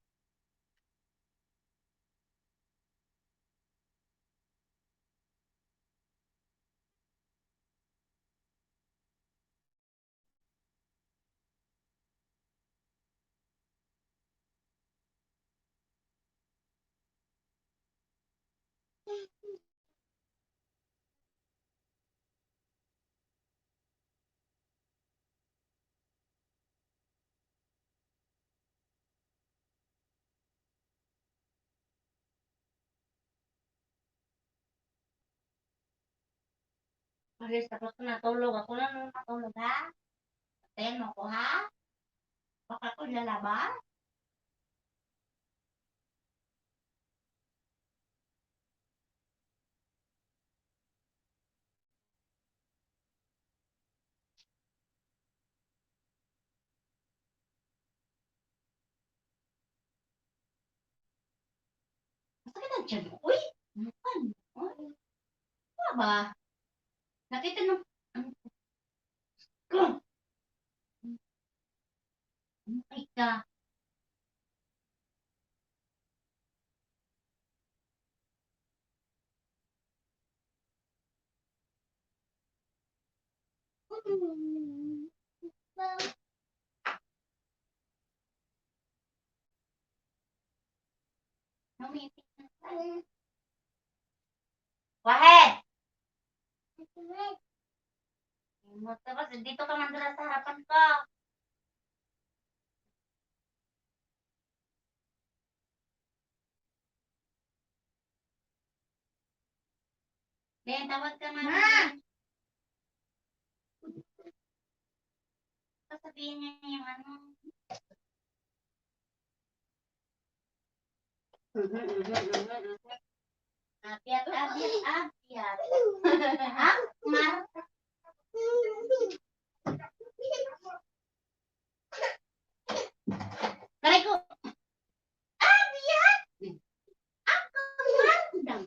Alis, tapos ko natulog. Ako lang nung natulog, ha? Patayin mo ko, ha? Baka ko lalabas. Masakit ang tiyan ko. Uy! Ano? Ano ba? Nakita nung... Ay ka. Numitik na tayo. Wahed! Tapos dito ka mandala sa harapan ko. Then, tawag ka nga. Sasabihin niya yung ano. Abiat, abiat, abiat. Akmar. Taray ko. Abiat. Akmar.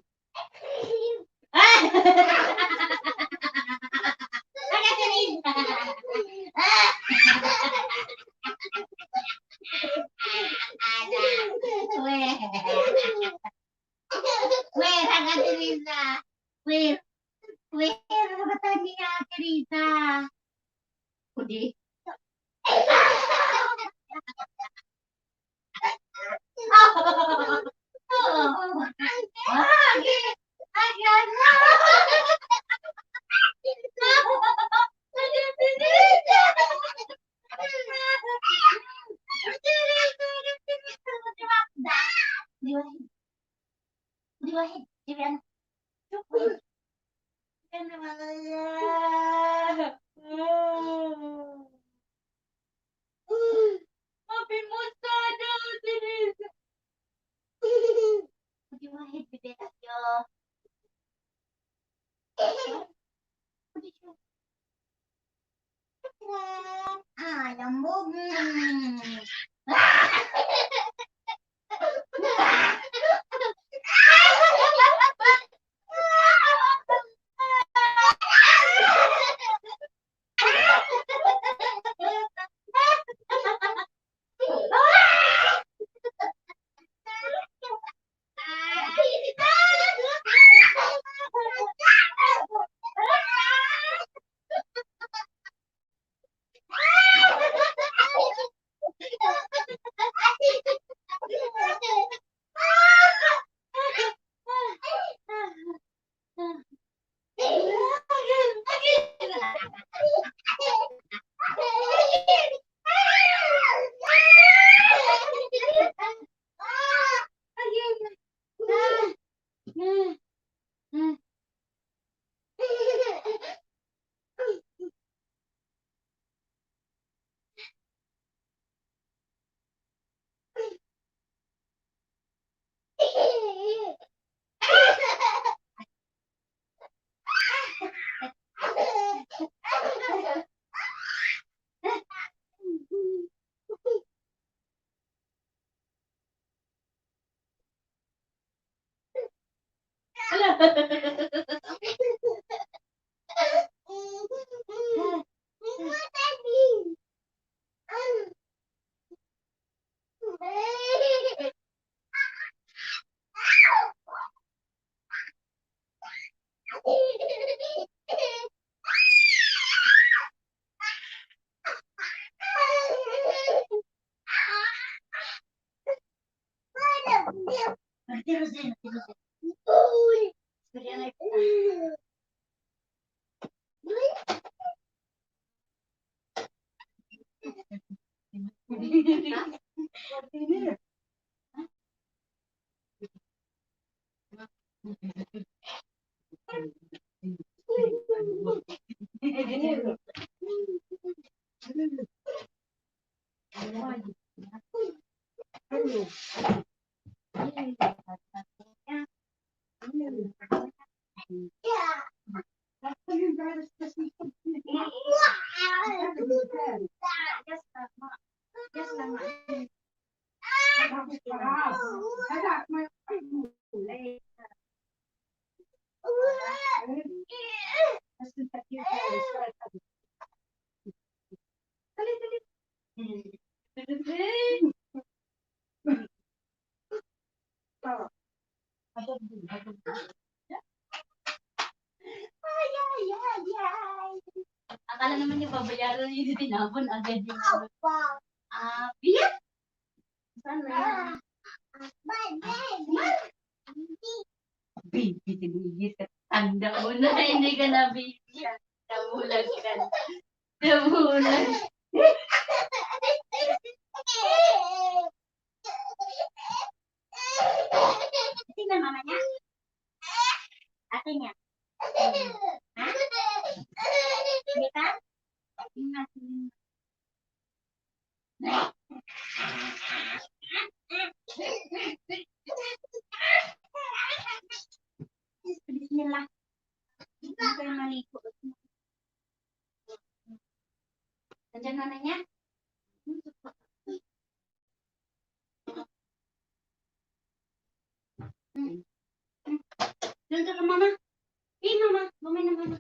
واحد جيبي انا شوف واحد انا ما في مساعدة تريد خدي واحد ببيتك يا خدي شوف lambog. Akala naman yung babayaran yung tinapon agad yung biyak! Sana? Baby, tigigit ka. Tanda mo na, hindi ka na baby. Nabulag ka. Nabulag. Tingnan mama niya. Ate niya. Ha? Hindi ka? Tingnan. Bismillah. Hindi kayo maligo. Nandiyan nananya? Doon ka mama. Mama. Bumay na mama.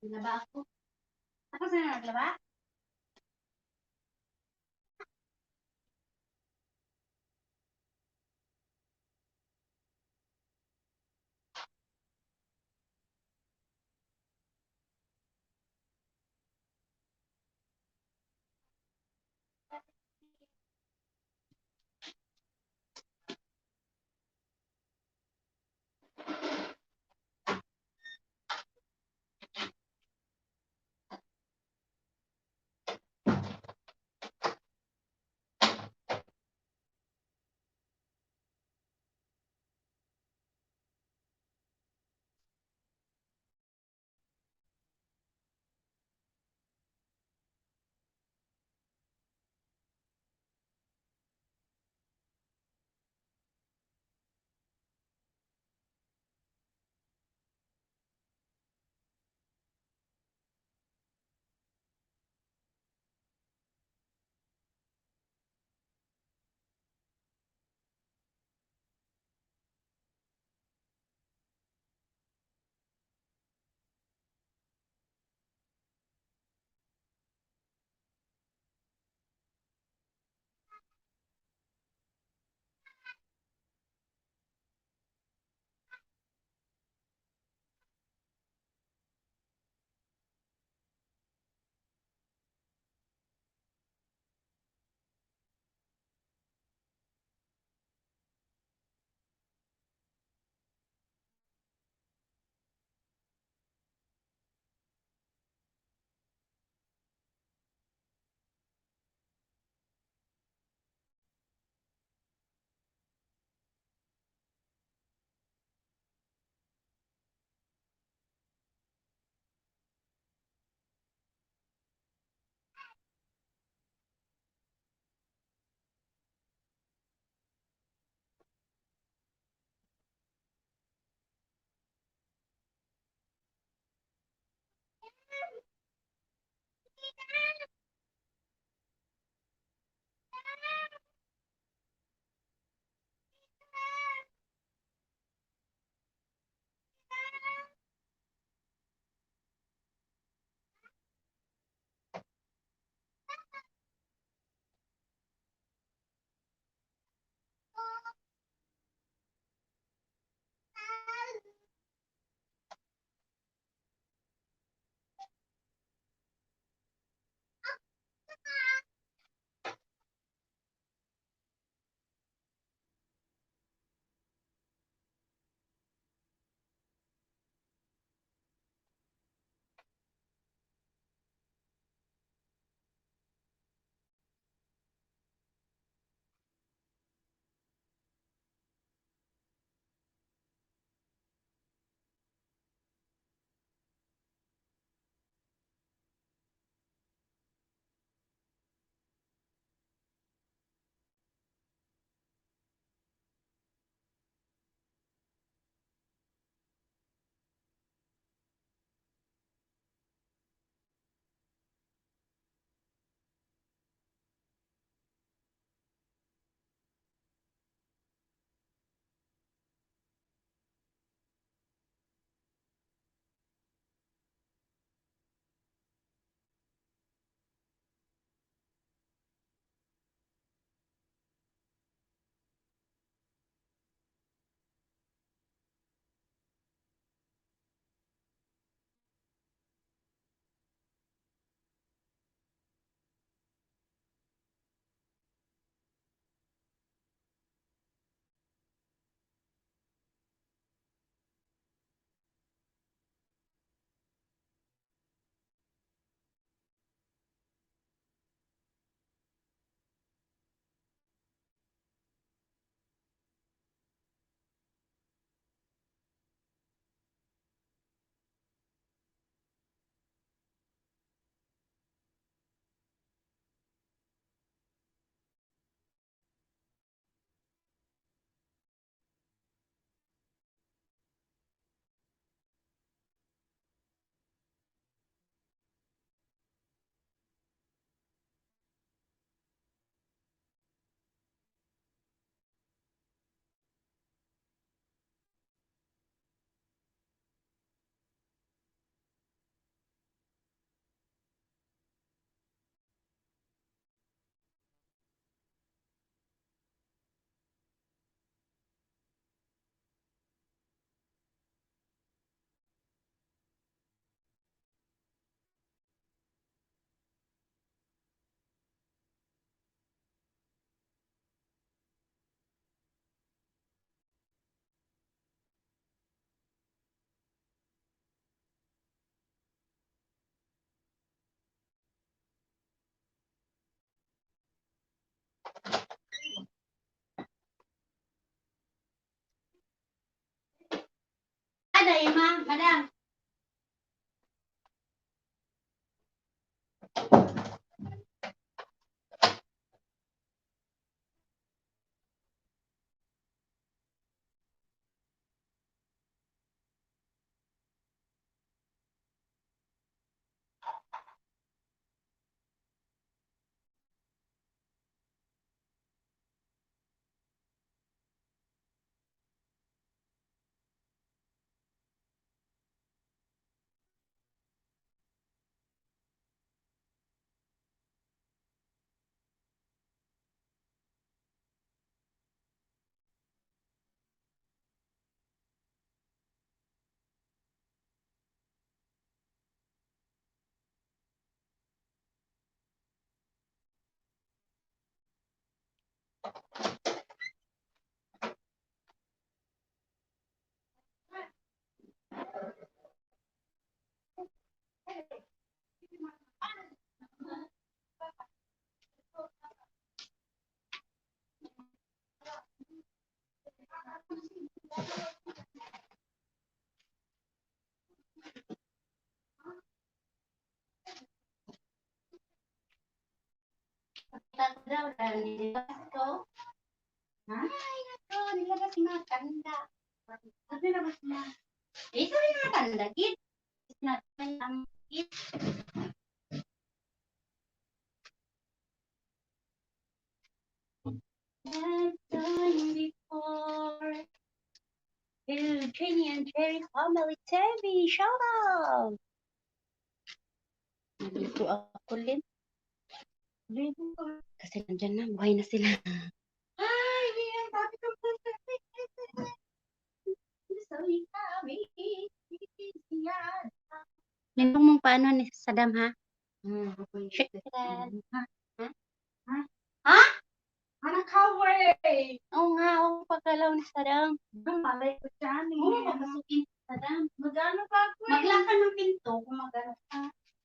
Naglaba ako. Ako sana naglaba? Ada ya, Ma, madam. Daw dan nilabas ko. Ay, nako, nilabas na matanda. Ano nilabas na? Eh, sabi na matanda, kid. Natin ang kid. Jenny and Jerry family TV. Shout out! Nandito ako, Lin. Kasi nandyan na, buhay na sila. Ay, yan, sabi ko po. Sorry kami. Lindong mong paano ni Saddam, ha? Shukran. Ha? Ha? Ha? Ha? Anak cover eh. Oo nga, oo pagkalaw ni Saddam. Malay ko dyan eh. Oo, papasukin si Saddam. Magano pa ako eh. Maglakan ng pinto kung magano ka.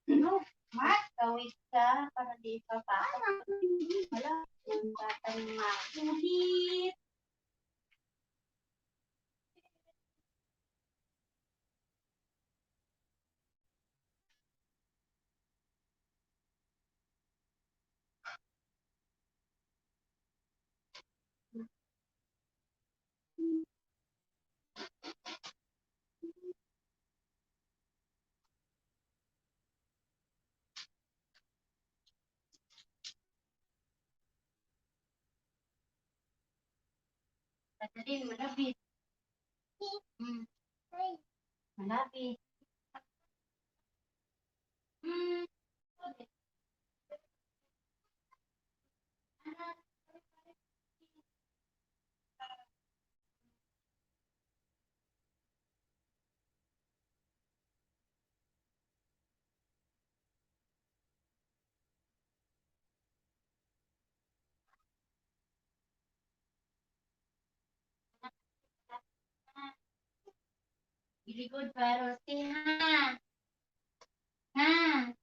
No, Mark, kawit ka para di pa pa. Wala. Yung batang makulit. Tadalin, malapit. Malapit. Hmm. Very good, Paro. Say ha. Ha.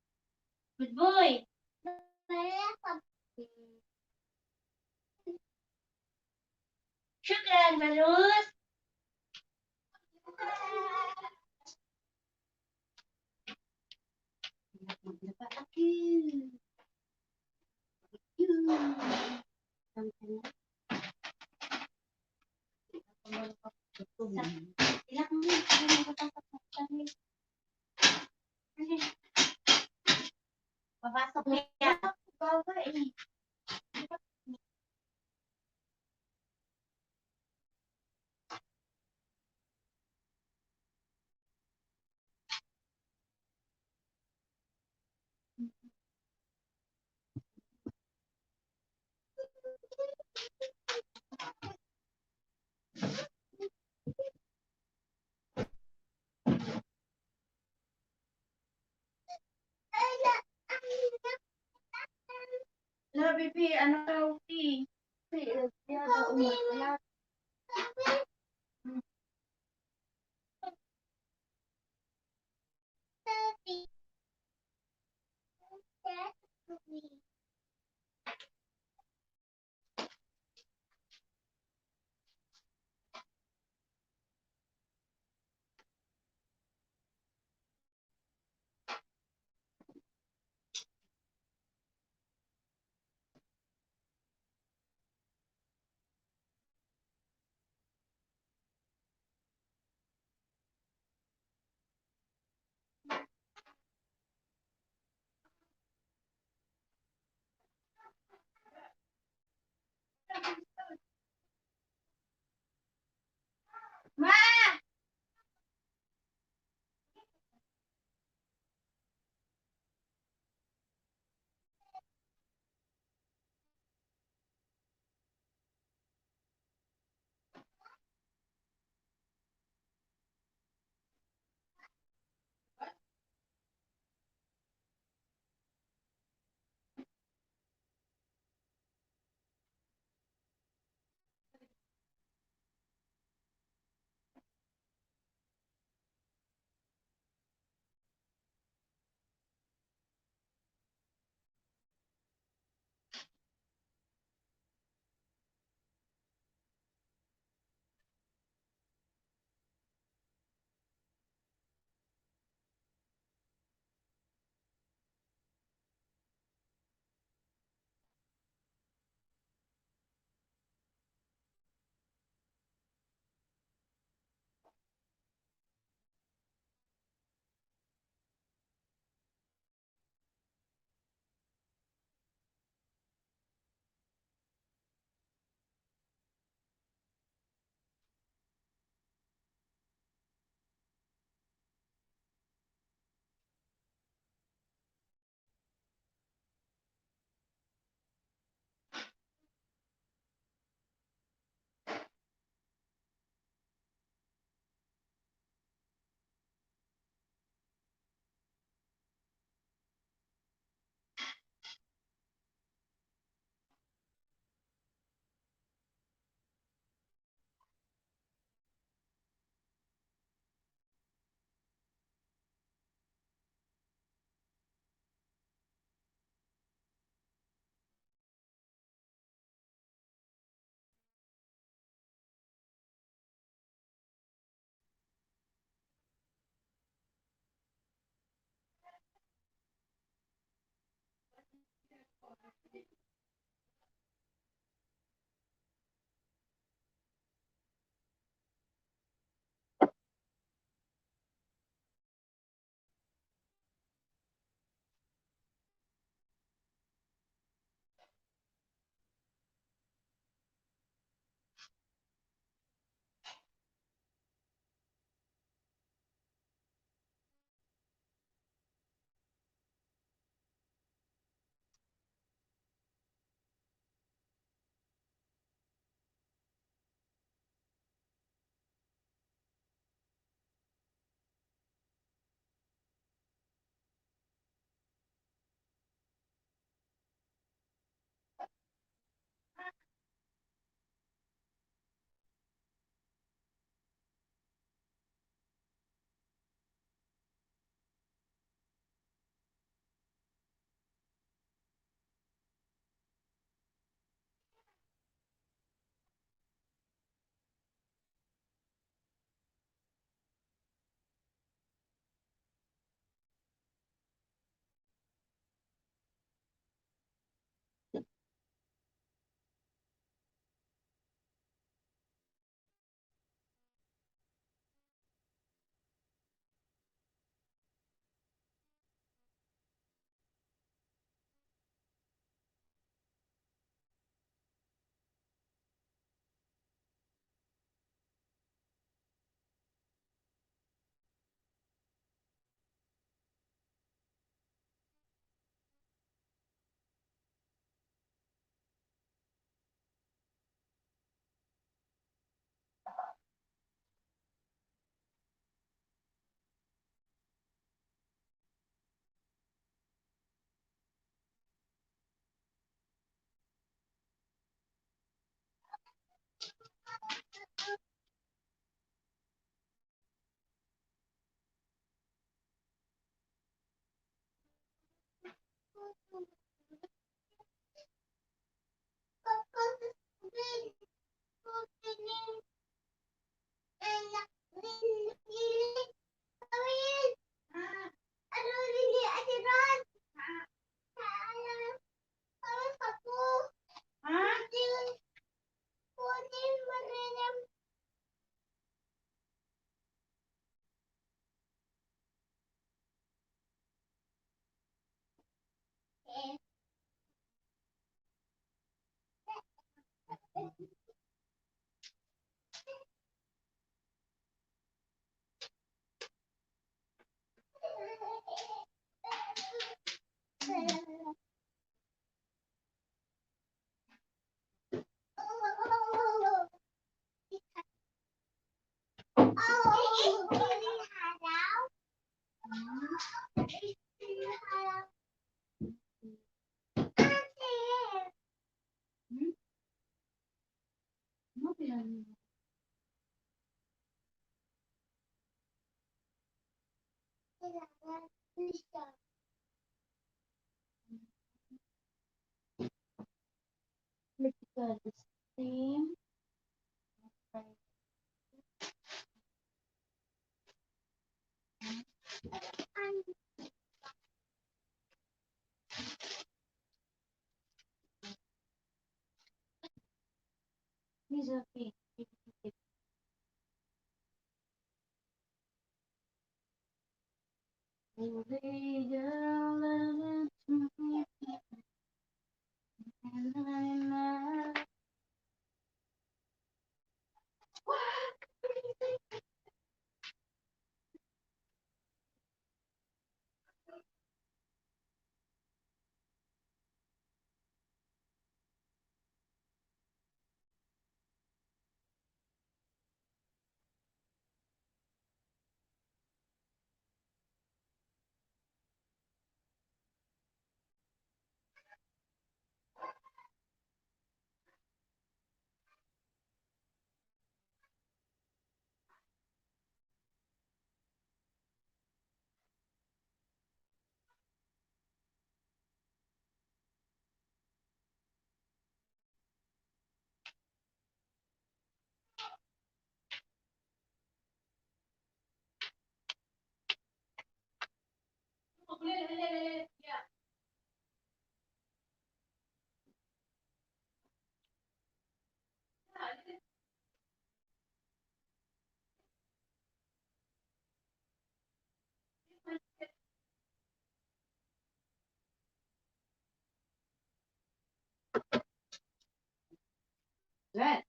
Good boy. Shukran, Balus. Maglaba ako. Ilang mo, ilang mo tatapos. Papasok niya. Bawa eh. La, baby, ano ka, Uti? Wala. Vertical steam. He's okay. That.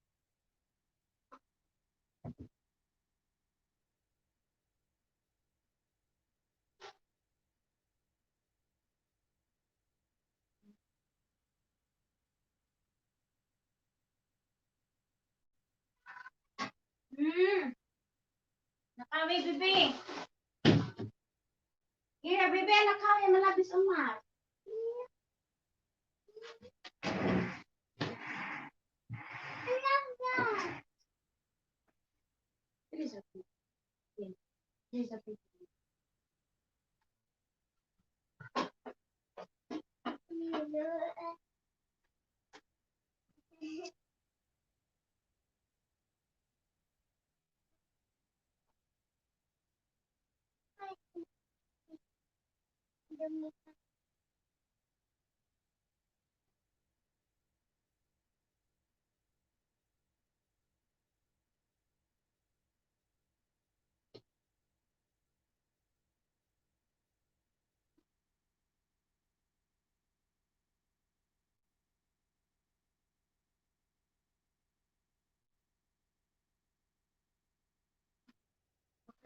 Nakami, bebe. Here, bebe, nakami, malabis ang mat. It is okay. It is okay.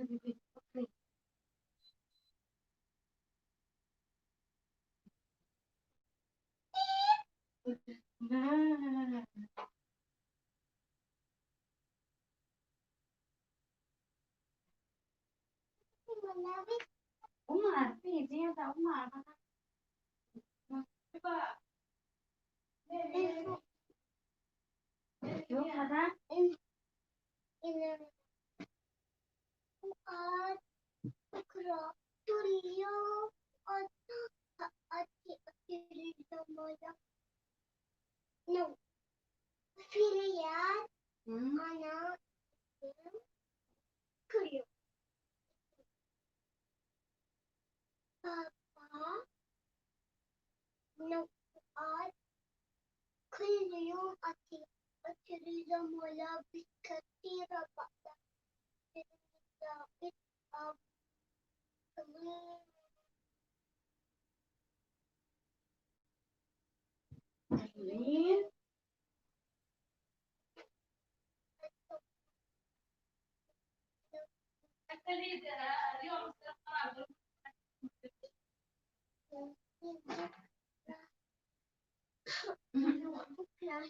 Okay, bebe. Okay. Umar, please, yan ta, Umar. Diba? Yok, kada? No. Sino yan? Hmm? Anak. Kayo. Papa. Nag-at. Kayo yung ati. At sila malabis katira pa. Sakit ang kami. Arlene?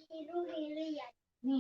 Hiro-hiro yan. Ni.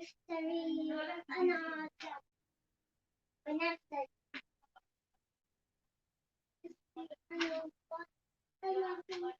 History, ano, connected. Ano, ano,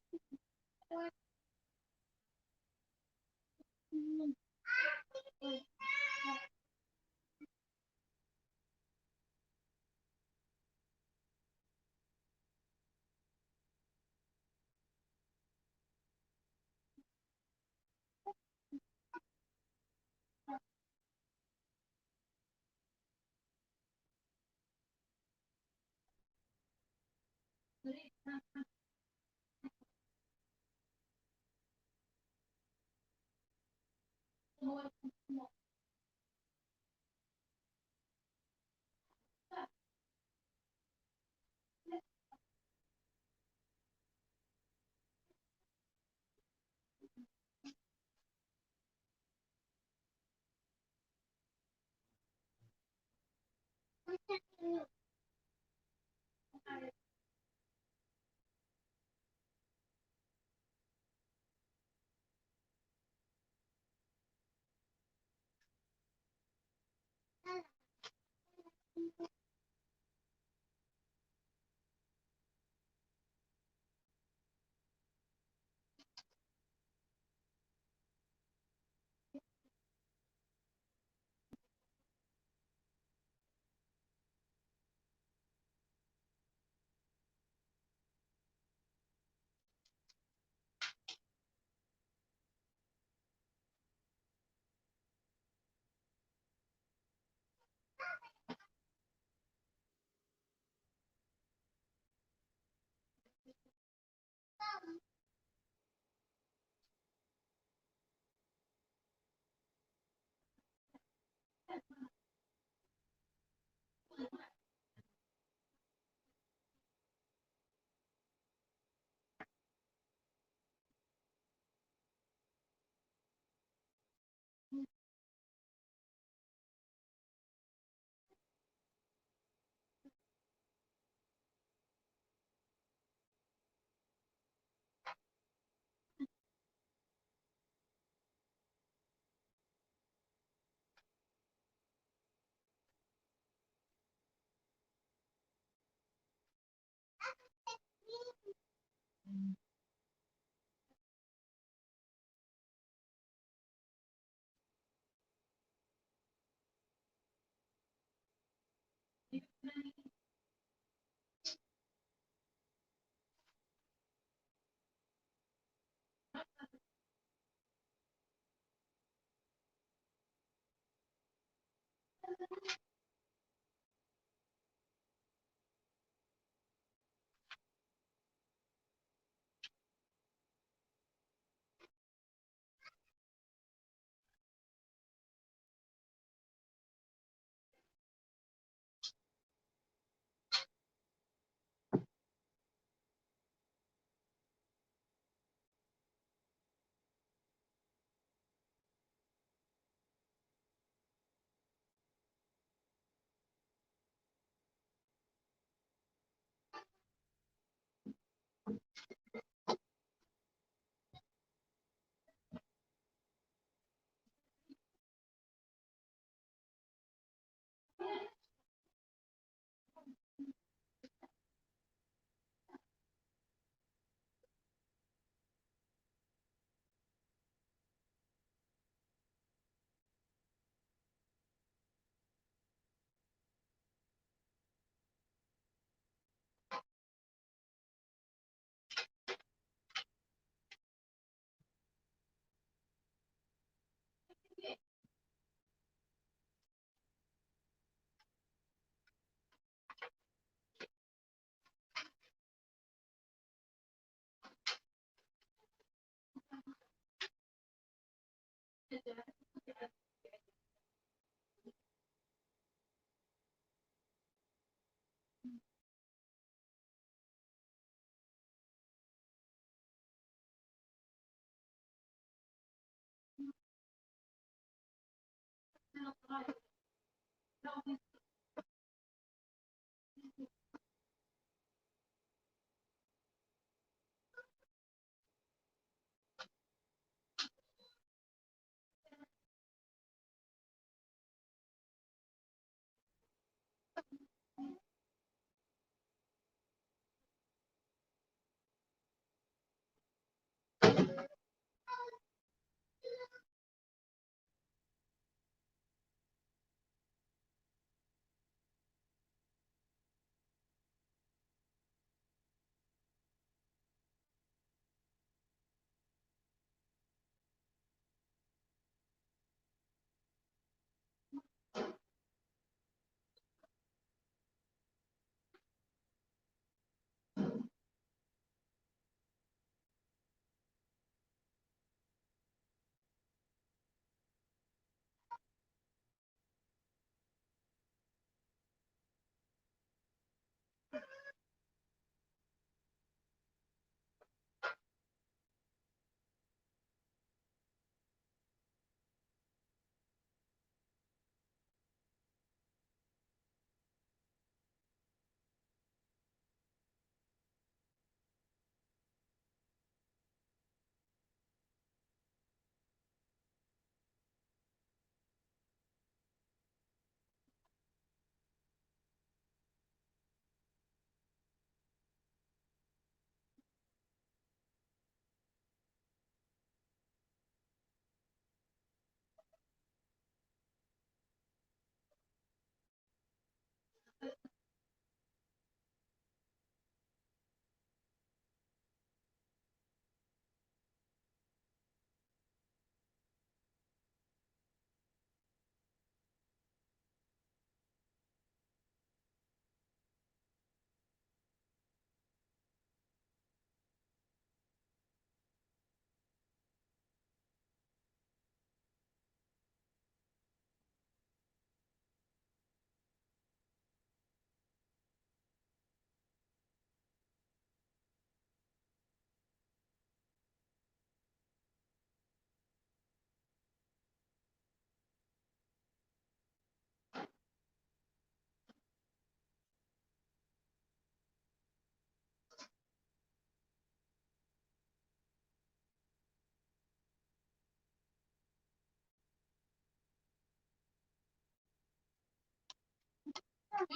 Ha?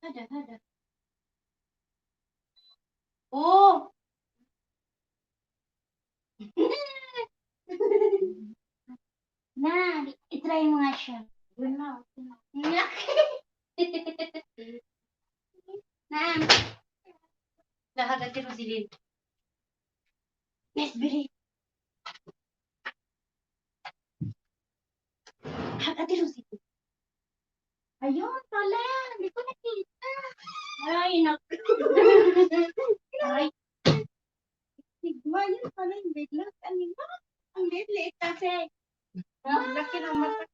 Hada. Oh! Na, itry mo nga siya. Yun na. Na. Nakagatin mo si Lynn. Miss Billy. Hagatin mo si Lynn. Ayun pala. Hindi ko nakita. Ay, naku. Ay. Sigma, yun pala yung biglas. Ano? Ang liit kasi. Laki ng mata.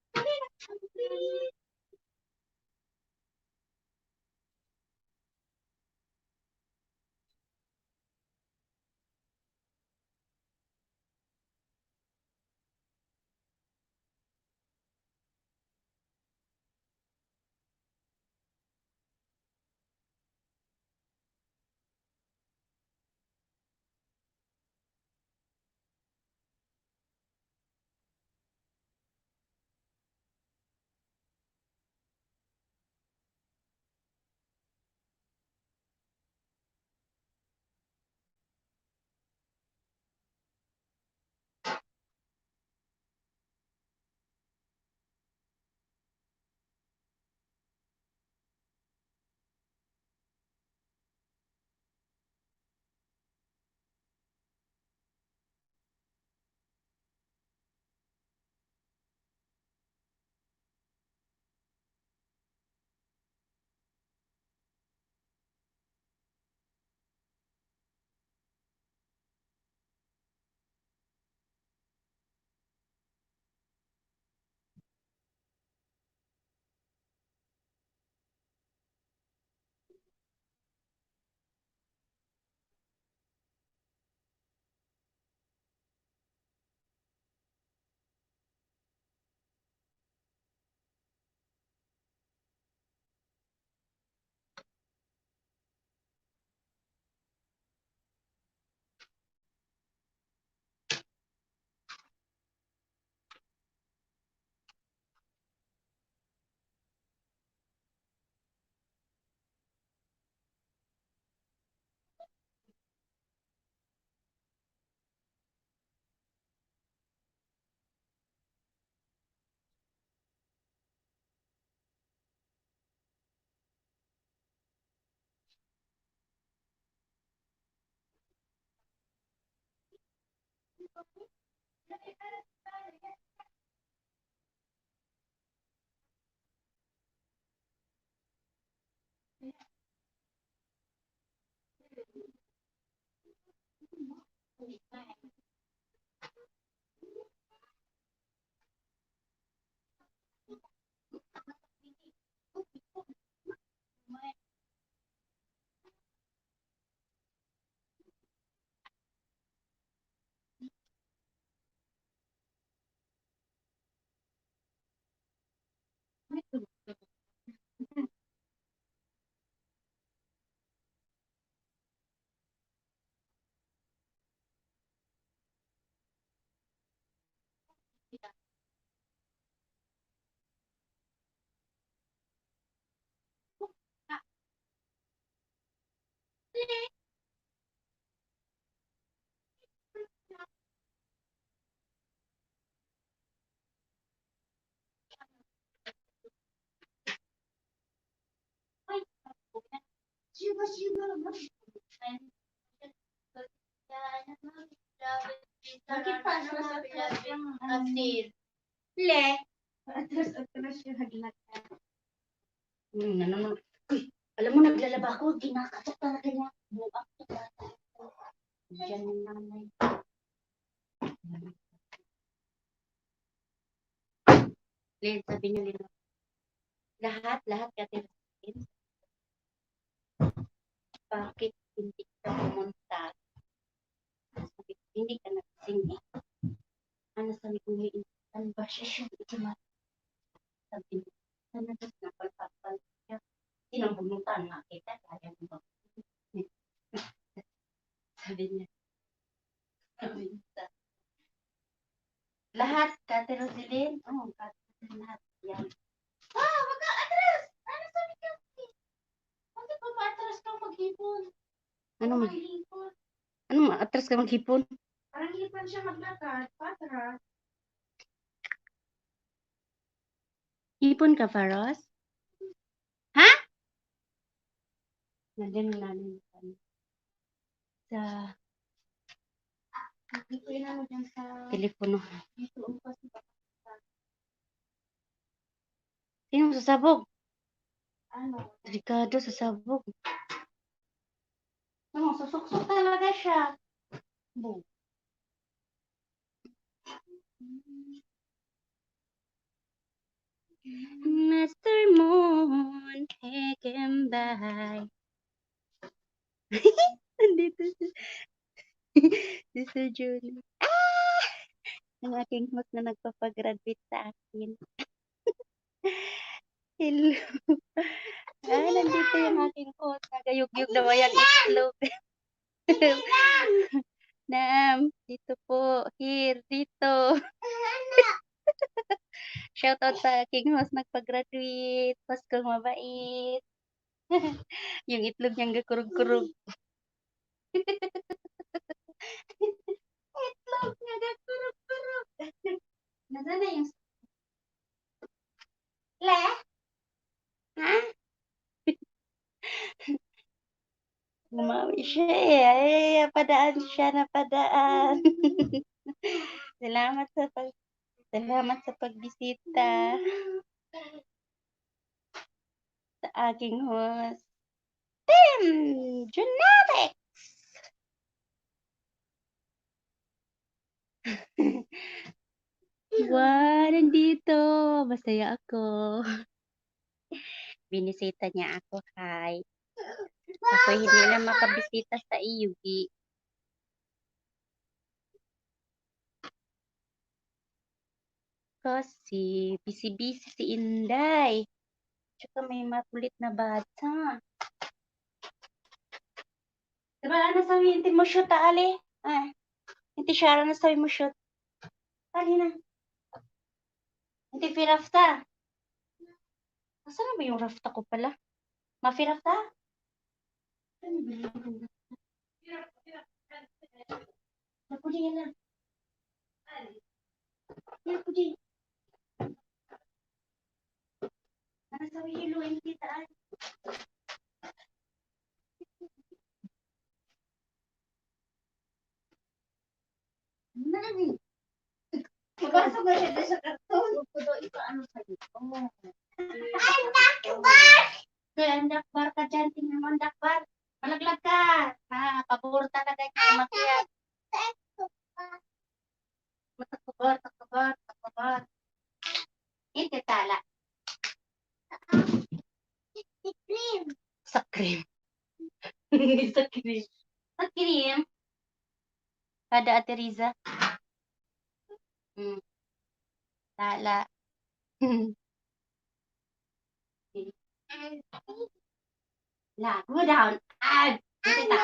Bakit pa atras yung Asir. Le. Atras yung haglat. Naman. Uy, alam mo, naglalaba ako. Ginakatok talaga niya. Buak to. Diyan yung nanay. Lin, sabi niyo, Lin. Lahat katirasin. Bakit hindi ka pumunta. Sabi ko, hindi ka nagsing eh. Ano sabi ko, ano ba siya siya? Sabi ko, sana doon na pagpapal siya. Sinong pumunta na kita? Kaya mo ba? Sabi niya. Lahat, Kate Rosilyn? Oo, Kate Rosilyn, lahat. Yan. Wag ka atras! Ano sabi ka? Bakit pa atras ka maghipon? Ano man? Maghipon. Ano man? Atras ka maghipon? Parang hipan siya maglakad. Patras. Hipon ka, Faros? Ha? Nandiyan sa Hindi ko inano dyan sa... telepono. Dito ang kasi Sino sasabog? ano. Ricardo sasabog. Ano, susuksok talaga siya. Bo. Mr. Moon, Hekembay. Nandito si si Sir Julie. Ah! Ang aking host na nagpapagraduate sa akin. Hello. Nandito yung aking host. Nagayug-yug na yung itlog. Nam, dito po. Here, dito. Shoutout sa aking host nagpa-graduate. Paskong mabait. Yung itlog niyang gakurug-kurug. Itlog niya gakurug-kurug. Nasaan na yung... Le? Ha? Gumawi siya eh. Ay, padaan siya na padaan. Salamat sa pagbisita sa aking host. Tim Junavix! Wow, nandito. Masaya ako. Binisita niya ako, hi. Ako hindi na makabisita sa Iyugi. Kasi busy-busy si Inday. Tsaka may makulit na bata. Diba, ano sabihin mo shoot, Ali? Hindi siya, ano sabihin mo shoot? Ali na. Hindi pirafta. Nasaan na ba yung rafta ko pala? Mafirafta? Ako din na. Ako din. Ano sabihin hiluin kita? Nani? Papasok na siya doon sa karton. Huwag ko daw ipaano sa'yo. Dakbar! Kaya ang dakbar ka dyan. Tingnan mo ang dakbar. Malaglag ka. Pabor talaga niya. Makiyat. Takbar. Ito tala. Cream. Sa cream. Sa cream. Sa cream. Kada Ate Riza. Tala. Lago down. Kita.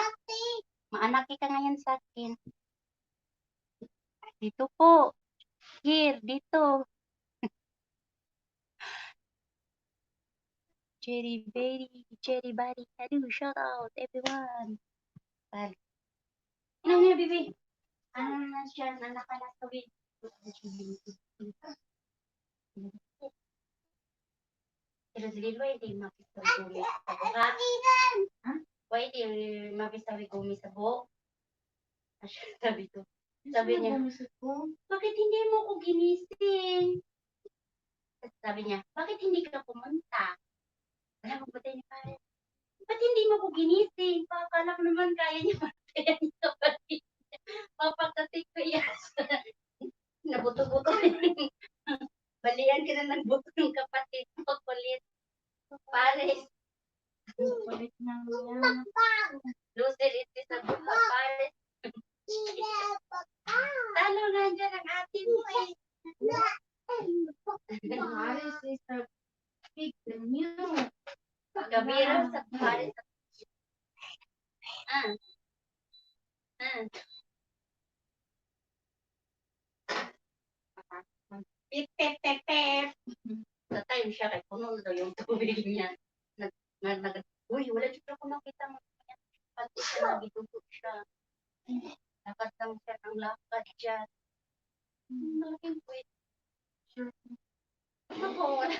Maanaki ka ngayon sa akin. Dito po. Here, dito. Cherry Berry. Hello, shout out everyone. Ano niya, bibi? Ano na siya, nakalakawin. Pero sige, hindi mapistawi sa buka. Ha? Hindi mapistawi gumi sa buhok. Sabi ko. Sabi niya, bakit hindi mo ko ginising? Sabi niya, bakit hindi ka pumunta? Alam mo ba tayo ni pare? Ba't hindi mo ko ginising? Pakala ko naman kaya niya matayan yung kapatid. Papakatik ko yan. Nabuto-buto. Balian ka na ng buto ng kapatid mo. Kulit. Pares. Kulit na yan. Lucy, it is a Ah. Pip, pip, pip, pip. Sa time siya kay puno daw yung tubig niya. Uy, wala siya ako nakita mo. Pati siya nagitubo siya. Nakatang siya ng lakad dyan. Malaking puwit. Sure. Ako, wala.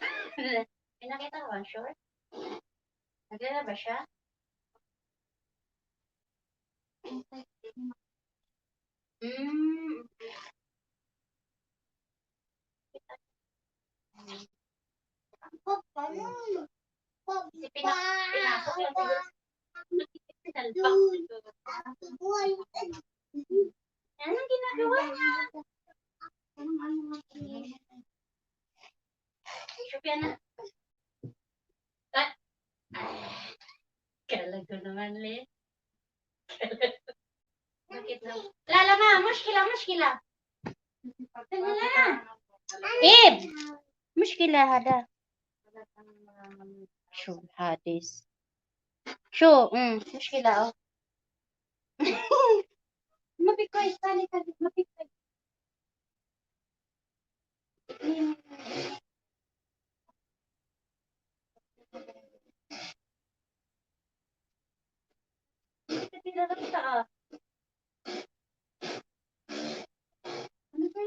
May nakita ko ba, sure? Nagdala ba siya? Hmm. Si pinasok yun. Pinalpak. Anong ginagawa niya? Sophia na. Kalago naman, Le. Bakit na? Lala ma, mushkila, mushkila. Ib! Mushkila hada. Shoo, hadis. Shoo, mushkila oh. Mapikoy, sali ka, mapikoy.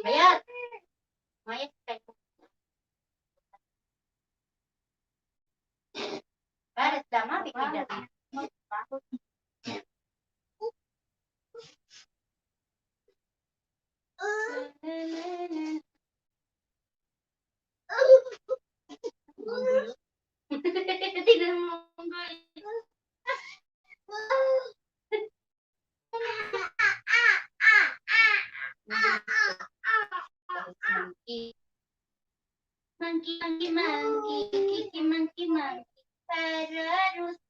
Mayat. Mayat kayo. Para sa dama, bikida. Tingnan mo. Monkey. Monkey, monkey, monkey, kiki, monkey, monkey, pararus.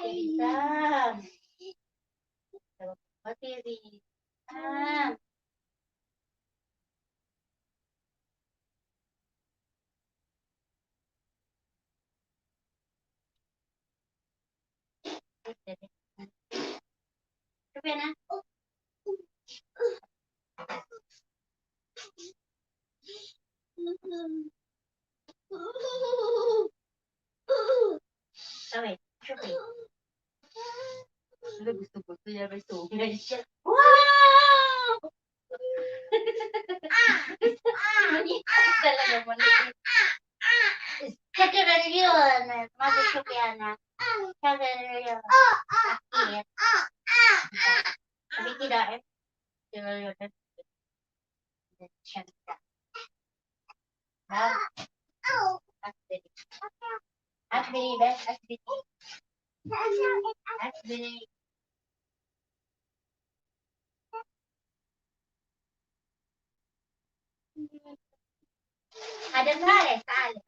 Isa. Isa. Sabi na. Sabi, sabi. Gusto niya may sungay siya. Wow! Talaga manipis. Sa yun, mabisok yan na. Sa yun, akit. Sabi tidak eh. Yun. Siyempre. Asbili. Asbili, bes. Asbili. Asbili. Ada sale, sale.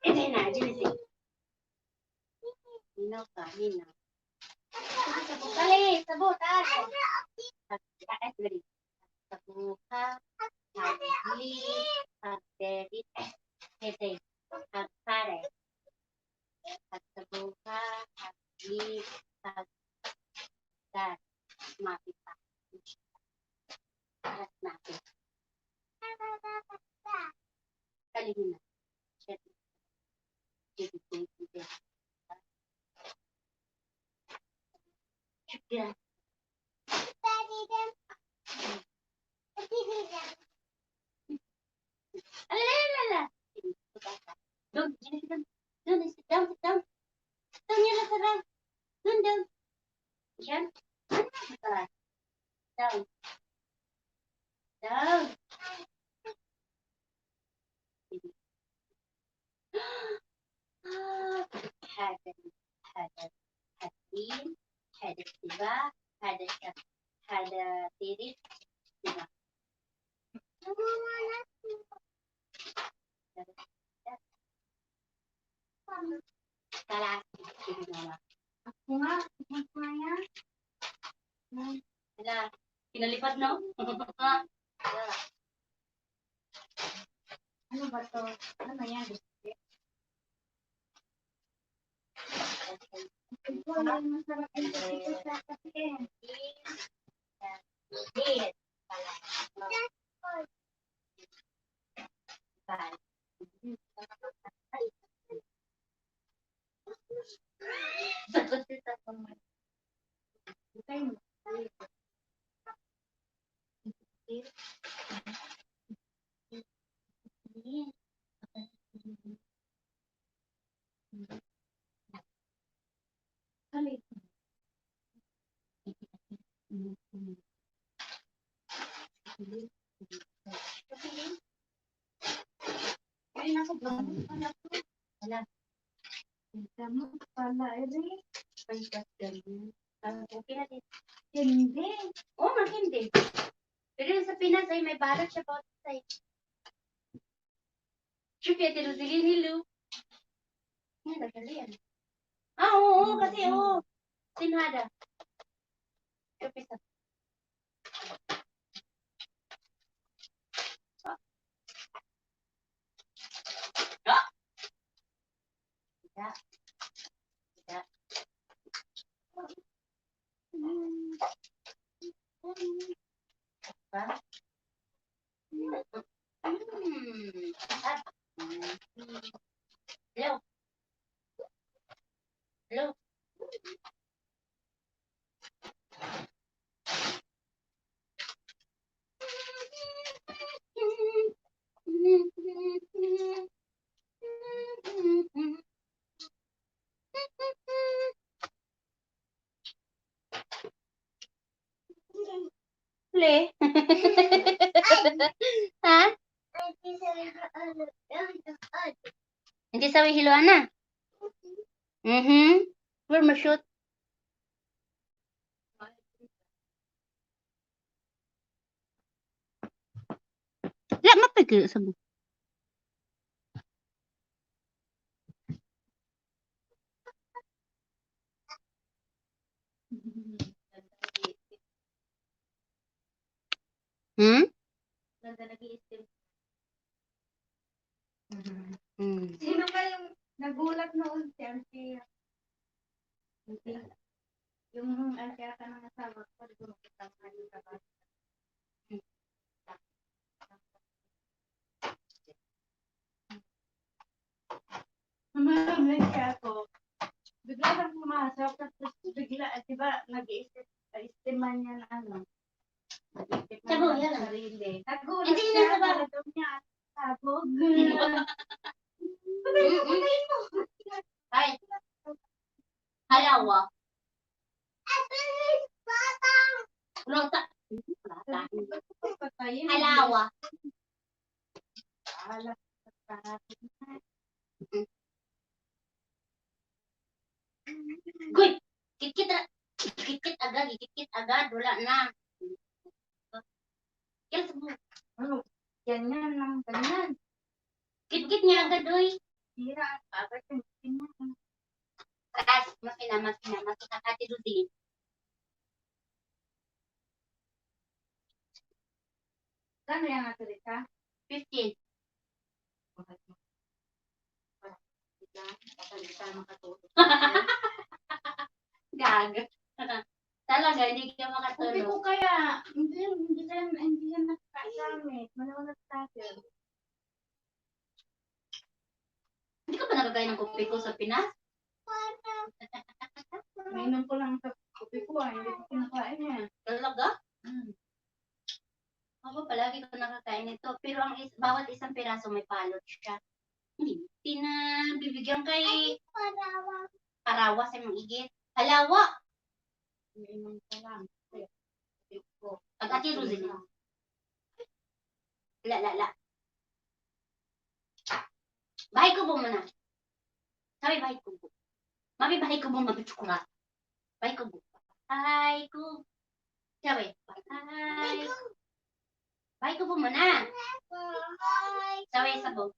Ini nak jenis. Ini apa? Ini. Kali sebut aja. Kita beri. Sebuka, habis, habis, hete, habare. Sebuka, habis, habis, mati. Mati. Kali ini. Jadi, Alala. Doon, doon, sit down, sit down. Doon yun na sarang. Doon. Yan. Down. Down. هذا الدين هذا اتباع هذا الشخص هذا تيري اتباع خلاص Sige mama. Ako nga, ako nga yan. Wala. Pinalipad, no? Wala. Ano ba to? Ano yan? Ito, yung masarap yung ito sa kasi. Ay, nako ba? Wala. Gamot pala, ere. Okay na din. Hindi. Oh, hindi. Pero yung sa Pinas ay may balat siya bawat side. Siyempre, tinusigin ni Lou. Yan, nagkali yan. Oo, kasi oo. Sinada. Siyempre sa... Ah! Tidak. Tidak. Apa? Hello. Hello. Le. Ha? Hindi sabi Hiloana. Where mo shoot? La, mapagkira sa mo. Ganda nag-iisip. Hmm. Sino ba yung nagulat noon si Auntie? Yung Auntie ka ng asawa ko, di ko makita ka yung kapatid. Maraming siya ako. Bigla lang pumasok, tapos bigla, di ba, nag-iistiman niya na ano. Nag-iistiman Sabog niya yan. ng sarili. Nagulat Hindi siya, na sabog. talagang niya, sabog. Ay. Halawa. Ulong ta. Halawa. Guy. Kikit agad. Wala na. Kaya sabog. Ano? Ganyan lang, ganyan. Kit niya agad, oy. Hira, agad yung ganyan. Taas. Masina. Masakati din. Kano yung aturita? 15. Gag. Talaga, hindi ka Kupi ko makatulog. kaya, hindi yan nakakasamit. Manonood tayo. Hindi ka pa nagkakain ng kopi ko sa Pinas? Mainom ko lang sa kupi ko, hindi ko kinakain niya. Talaga? Ako palagi ko nakakain ito. Pero ang bawat isang piraso may palot siya. Hindi bibigyan kay parawa sa mga igit. Halawa! Mainom ko lang. Kupi ko. Pag-ati Rosin. La. Bahay ko mo na. Sabi bahay ko mo. Mami bahay ko mo mabitsukura. Bahay ko mo. Bahay ko. Sabi. Bahay. Bahay ko po muna. Sabi sabog.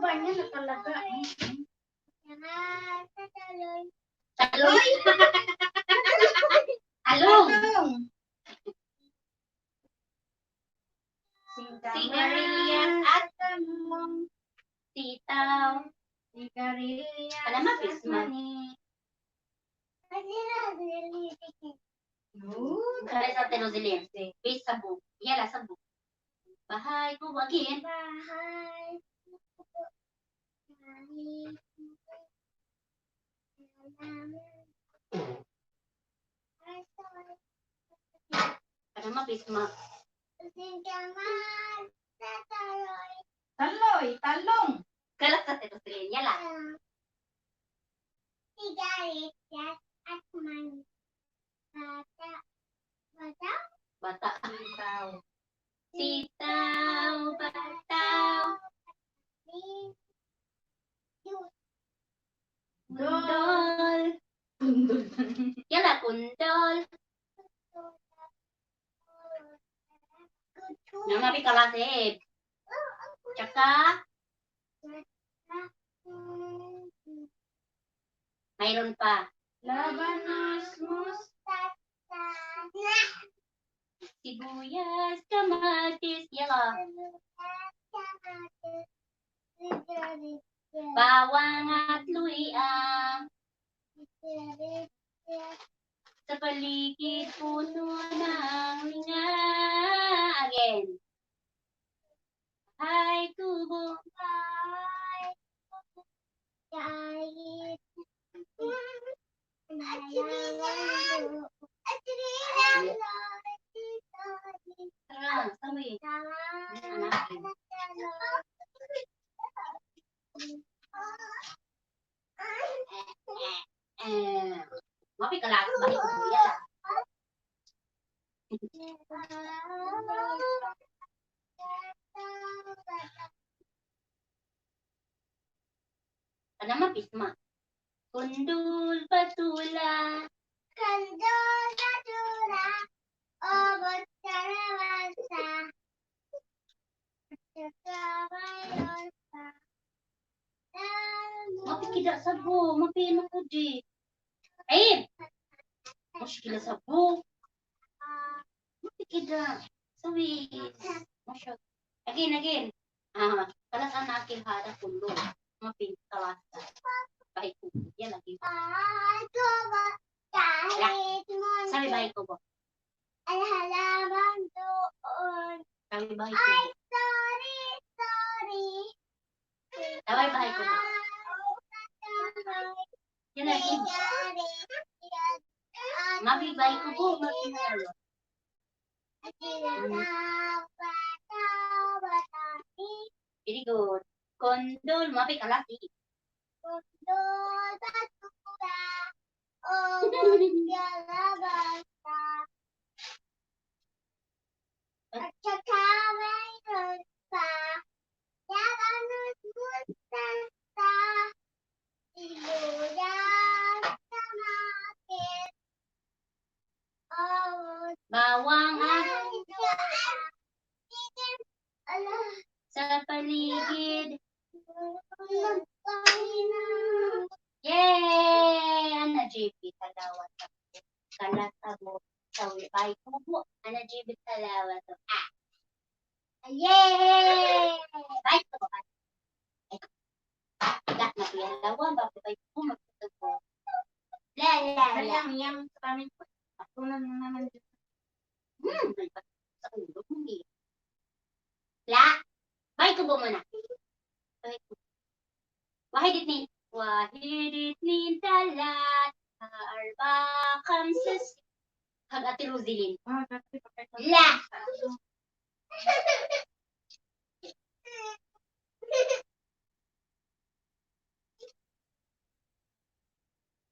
ba niya na talaga? Taloy. Talong. Sigarilyas at sitaw. Sigarilyas. Alam mo, Christmas. Kaya sa Terozilim. Base sa book. Yala sa book. Bahay ko again. Bahay. Alam mo, Christmas. Taloy, talong. Kalat sa Terozilim. Yala. Sigarilyas at man. Bata. Sitaw. Sitaw. Bataw. Kundol. Yala, kundol. Namabi kalasib. Tsaka, mayroon pa. Labanos, Sibuyas, kamatis, yala. Bawang at luya. Sa paligid puno ng linga. Again. Ay, tubo. Tara, sabi. Hanapin. Mapi kalas, bakit ko yala? Ano mapisma? Kundul patula. Mapi kida sabo, mapi ano ko di. Ayib! Muskila sabo. Mapi kida. Sabi. Masyad. Again. Kalasan na aking hada kundul. Mapi kalasa. Bahay ko. Yan lagi. Sabi bahay ko ba? Halaman doon. Sabi bahay ko ba? Sabi bahay ko ba? Yan lagi. Mapi bahay ko ba? Mapi halo. Very good. Kondol. Mapi kalasi. At saka mayroon pa Labanos, mustasa, sibuyas, kamatis, Bawang at ala, sa paligid. Panginoon. Yay! Ana JP talawat ako. Kalatabo. Sawi bay ko po. Ana JP talawat ako. Yay! Bay ko ba? Lahat na po yan lawan. Bakit bay ko magtutugbo? La. Yang sa amin po. Ako na naman dito. May pa sa ulo mo eh. La. Bay ko ba muna? Bay ko. Wahid itnin talat. Arba kamsas. Hag ati Rosilin. La.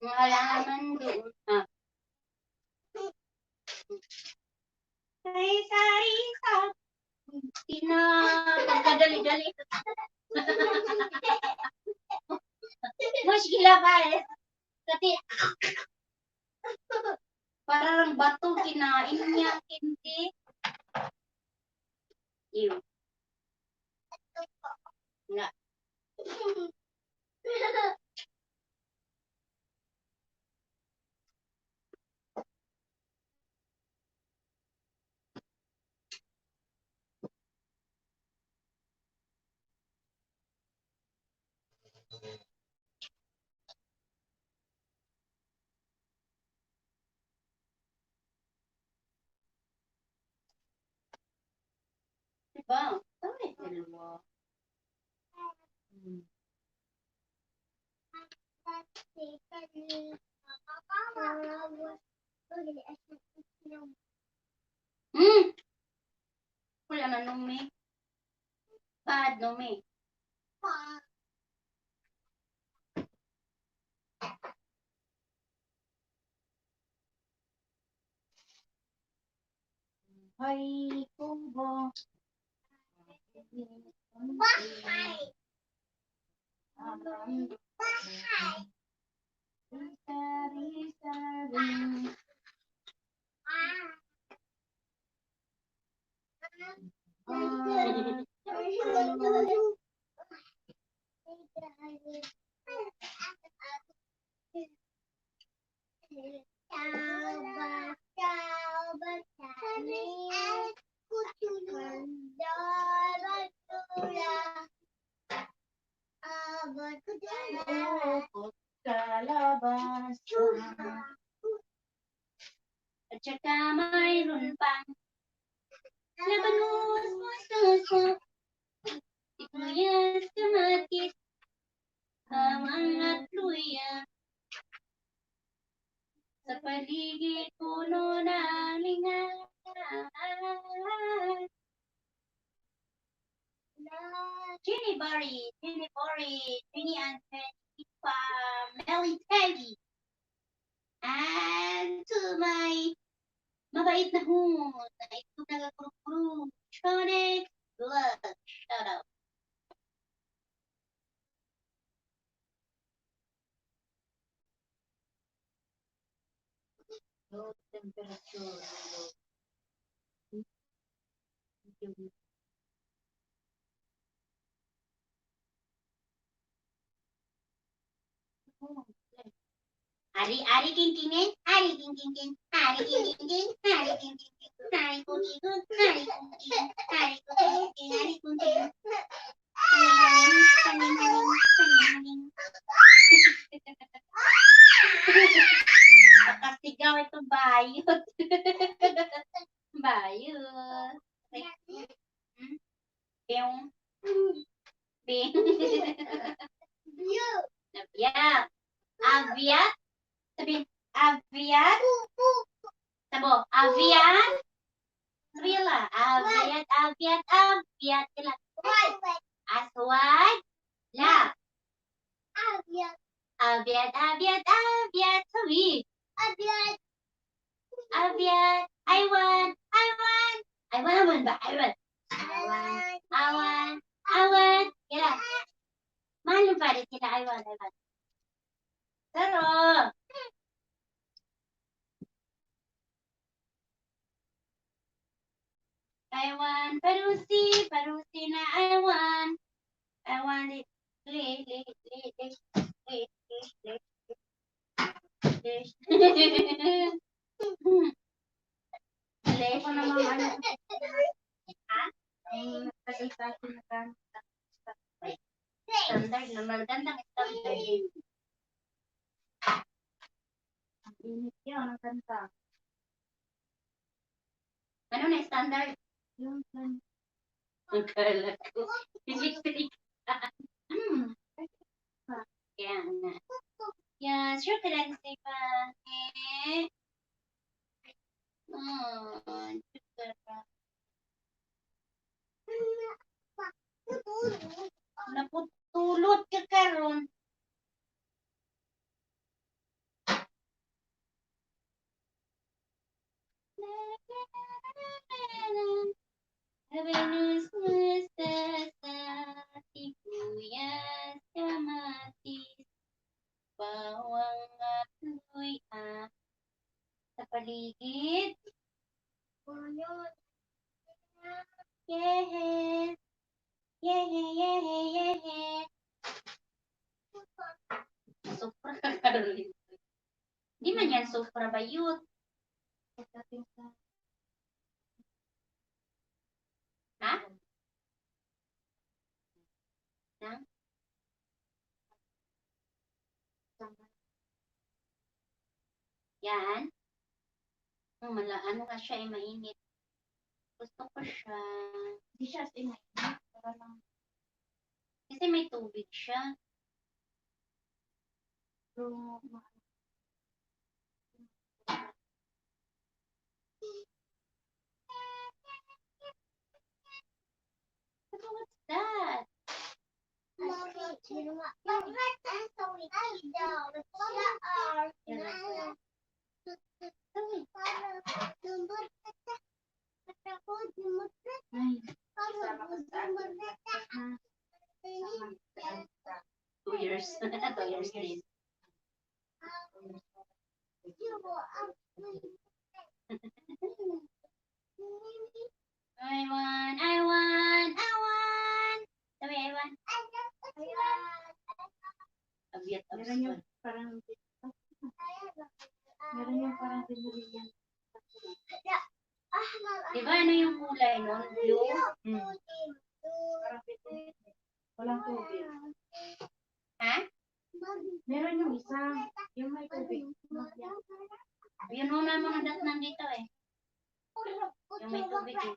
Mga halaman doon. Sari-sari sa pagkadali-dali. Mas gila pa eh. Kasi parang bato kinain niya. Hindi. Ew. Nga. Diba? Tama dalawa. Wala na numi. Bad numi. Hay kubo. At saka mayroon pang labanos mo suso. Sibuyas, kamatis, bawang at luya. Sa paligid puno ng lingawan. Ginny Barry, Ginny and Penny Melly Teddy. And to my mabait na hon na ito nagagurugurug. Tronic Blood. Shout out. Low temperature. Ari kingkingin, ari kingkingin, ari kingkingin, ari kingkingin, ari kungkingin, ari kungkingin, ari kungkingin, ari kungkingin. Pakasigaw ito bayot. Bayot. Bing. Bing. Nabiyak. Aviat. Sabihin, aviat. Sabo, aviat. Sabihin lang, aviat, aviat, aviat. Aswad. La. Aviat, aviat, aviat. Sabihin. Aviat. I want. I want ba? I want. Kaya. Mahal pa rin sila. I want. Pero. I want parusi na I want it. Ako namang ano. Ha? Tagal sa akin na kanta. Standard naman. Gandang standard. Ang init yun ang kanta. Ano na standard? Yung kanta. Akala ko. Electric. Kaya nga. Yan. Sure ka lang si Pangit. Naputulot ka karon. Habanus mustasa, sibuyas, kamatis, bawang at luya. Sa paligid. Yes. Yes. Supra ka Caroline. Di man yan supra ba yun? Ha? Yan. Ano ka siya, mainit. Gusto ko siya. Hindi siya as in mainit. Para lang. Kasi may tubig siya. Pero, What's that? ay, sama ka sa akin. Ha? 2 years. 2 years din. I want. Sabi, I want. Abiyat Meron yung absurd. parang meron yung parang binilihan. Diba ano yung kulay nun? Blue? Parang binilihan. Walang tubig. Ha? Meron yung isa, yung may tubig. Yun muna mga dat nandito eh. Yung may tubig eh.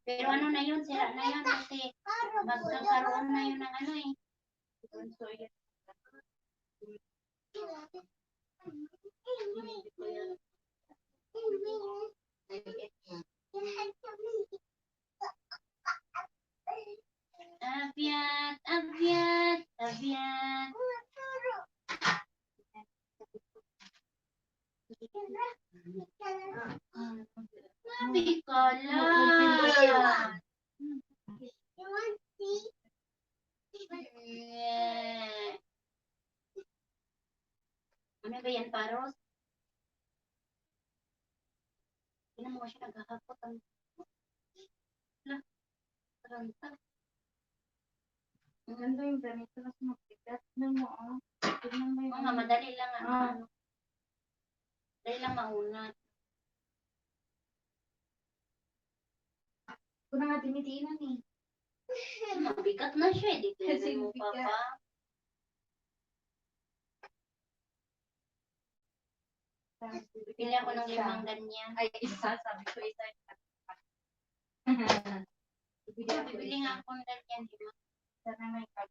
Pero ano na yun, sira na yun kasi magkakaroon na yun ng ano eh. So, yan. Avyat. Sabi ka lang. Ano ba yan, Paros? Tingnan mo siya naghahapot ang taranta. Ang ganda yung ganito kasi magbigat. Tignan mo, oh. Tignan mo yung Mga madali lang ano. Ah. ano. Madali lang maunat. ko na nga tinitiinan eh. Mabigat na siya eh. Dito Kasi mo pa bigat. pa. Bili ako ng 5 ganyan. Ay, isa. Sabi ko isa. Bibili nga ako ng ganyan, di ba? Sana may card.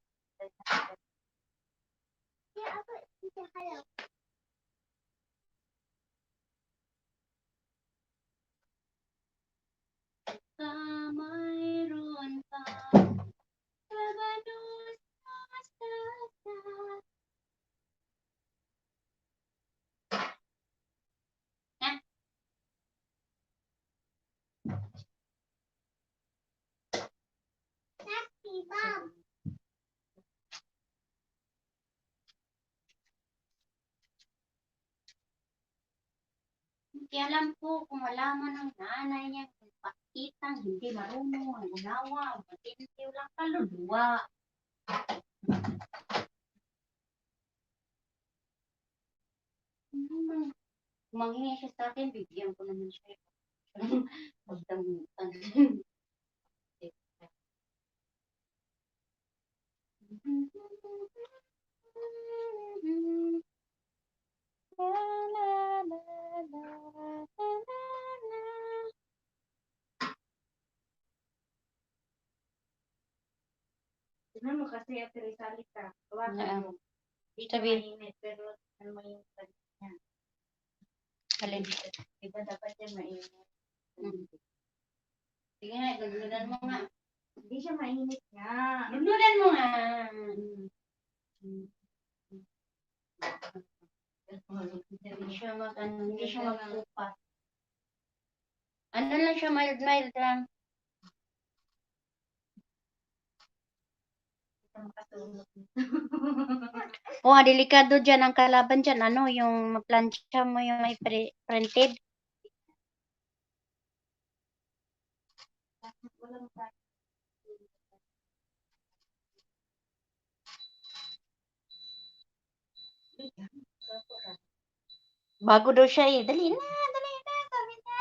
Mayroon ka. Trabanos basta. Kaya alam po kung malaman ng nanay niya kung pakitang hindi marunong, ang unawa, ang matintiw lang kaluluwa. Kung manghingi siya sa akin, bigyan ko naman siya. Magdamutan. Tignan mo kasi at Rizali ka. Hawakan Yeah. mo. Hindi ka Sabi. mainit, pero ano mo yung niya. Alin. Diba dapat yan mainit? Sige nga, dagdagan mo nga. Hindi siya mainit nga. Dagdagan mo nga. Hindi siya magpupa. Ano lang siya, mild lang. Oh, delikado dyan ang kalaban dyan. Ano, yung maplansya mo yung may printed. Walang pa. Bago daw siya eh. Dali na, sabi niya.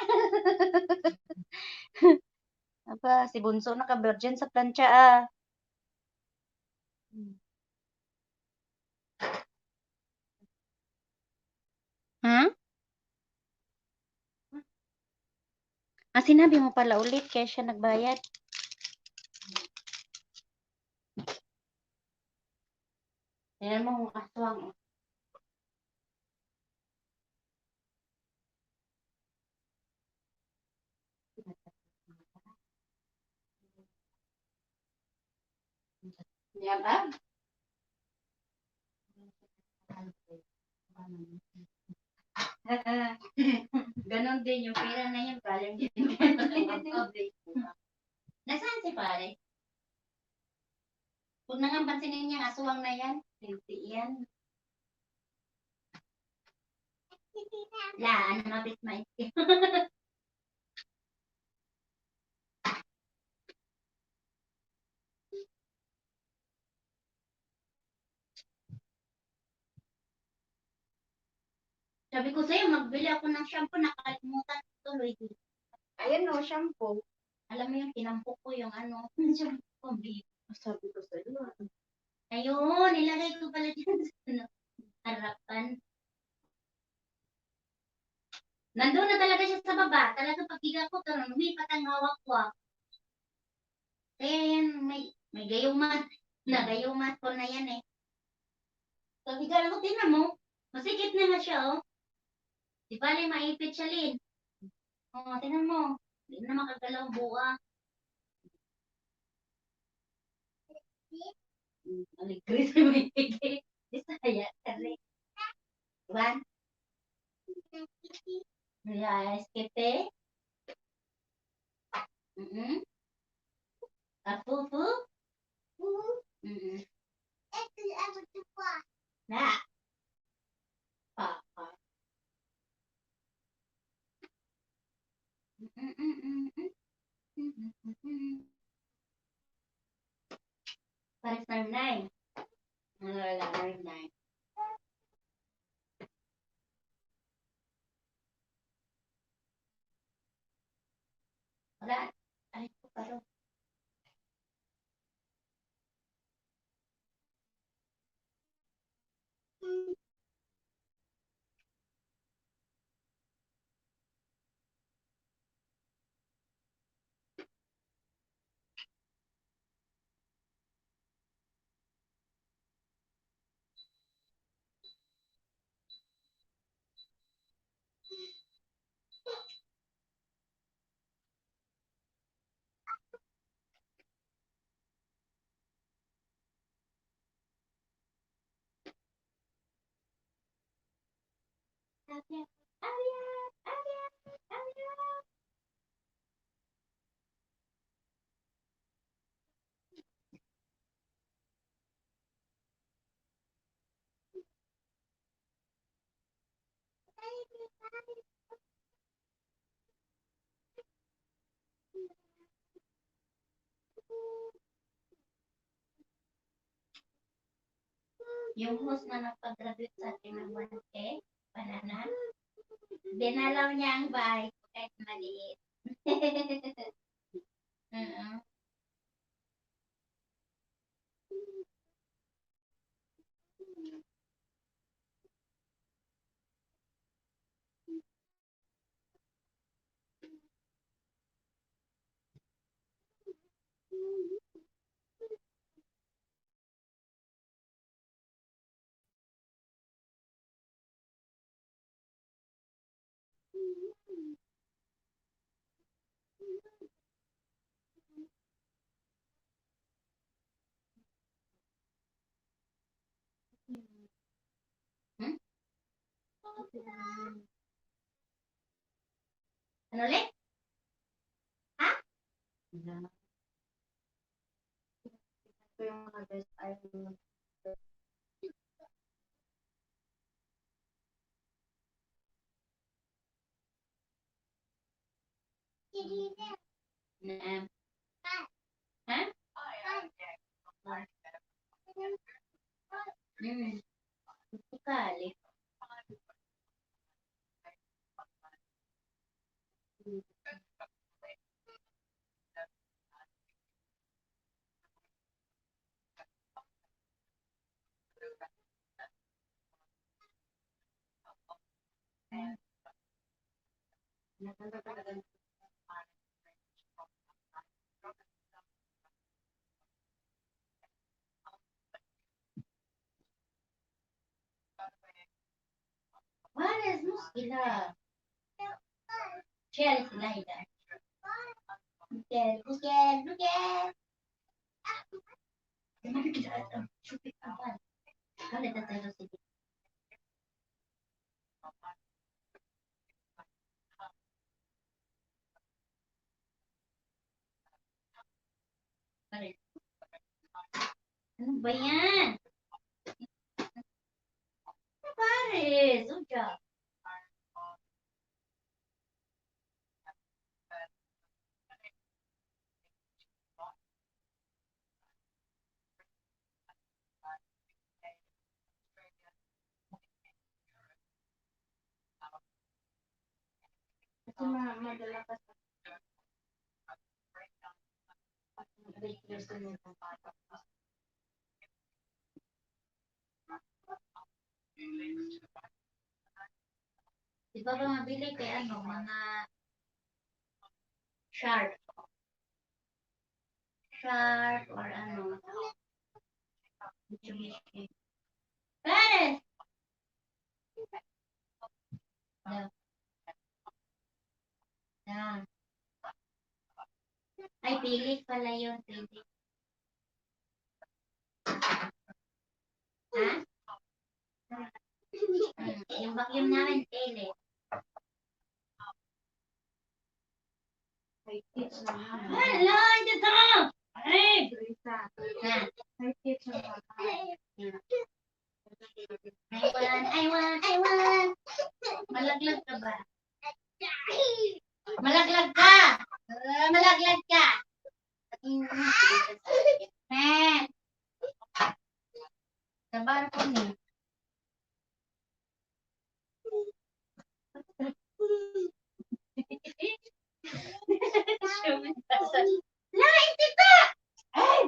Aba, si Bunso naka-virgin sa plancha ah. Sinabi mo pala ulit kaya siya nagbayad. Tingnan mo ang aswang. Yan ba? Ganon din yung pera na yun. Galing din. Nasaan si pare? Huwag na nga pansinin niya aswang na yan. Hindi yan. Ano mabit maisip. Sabi ko sa'yo, magbili ako ng shampoo. Nakalimutan ko tuloy. Ayan o, shampoo. Alam mo yung tinampok ko yung ano. Shampoo. Sabi ko sa'yo. Ayun, nilagay ko pala dyan sa ano, harapan. Nandun na talaga siya sa baba. Talaga pagkiga ko, lumipat ang hawak ko. Kaya yan, may gayumat. Gayumat ko na yan eh. Pagkiga ko, tinan mo. Masikip na nga siya oh. Di bali, maipit siya Lin. Tinan mo. Hindi na makagalaw buka. Aligris na may higit. Bisaya, kari. One. Escape. Afufu. Na. Papa. Pares na nine. Wala, nine. Wala. Ay, ko paro. Yung host na nagpag-graduate sa atin ng 1K, banana, dinalaw niya ang bahay ko kahit maliit. Ano ulit? Ha? Ito yung mga best item. Ha? Kali. Ila. Share sila ila. Bukel. Mami kita datang. Syupik apa? Kali datang sini. Pare. Ano ba yan? Pare, sudah. Kasi madala ka sa Di ba ba mabili kay ano, mga sharp? Sharp or ano? Mitsubishi. Pare! No. Yan. Ay, pilit pala yun, pilit. Ha? Yung vacuum namin, pilit. high pitch na naman. Hello, dito! Ay! Teresa, Ha? high pitch na naman. I want. Malaglag ka ba? Malaglag ka! Malaglag ka! Eh! Sa barko ni. Lain kita! Ay!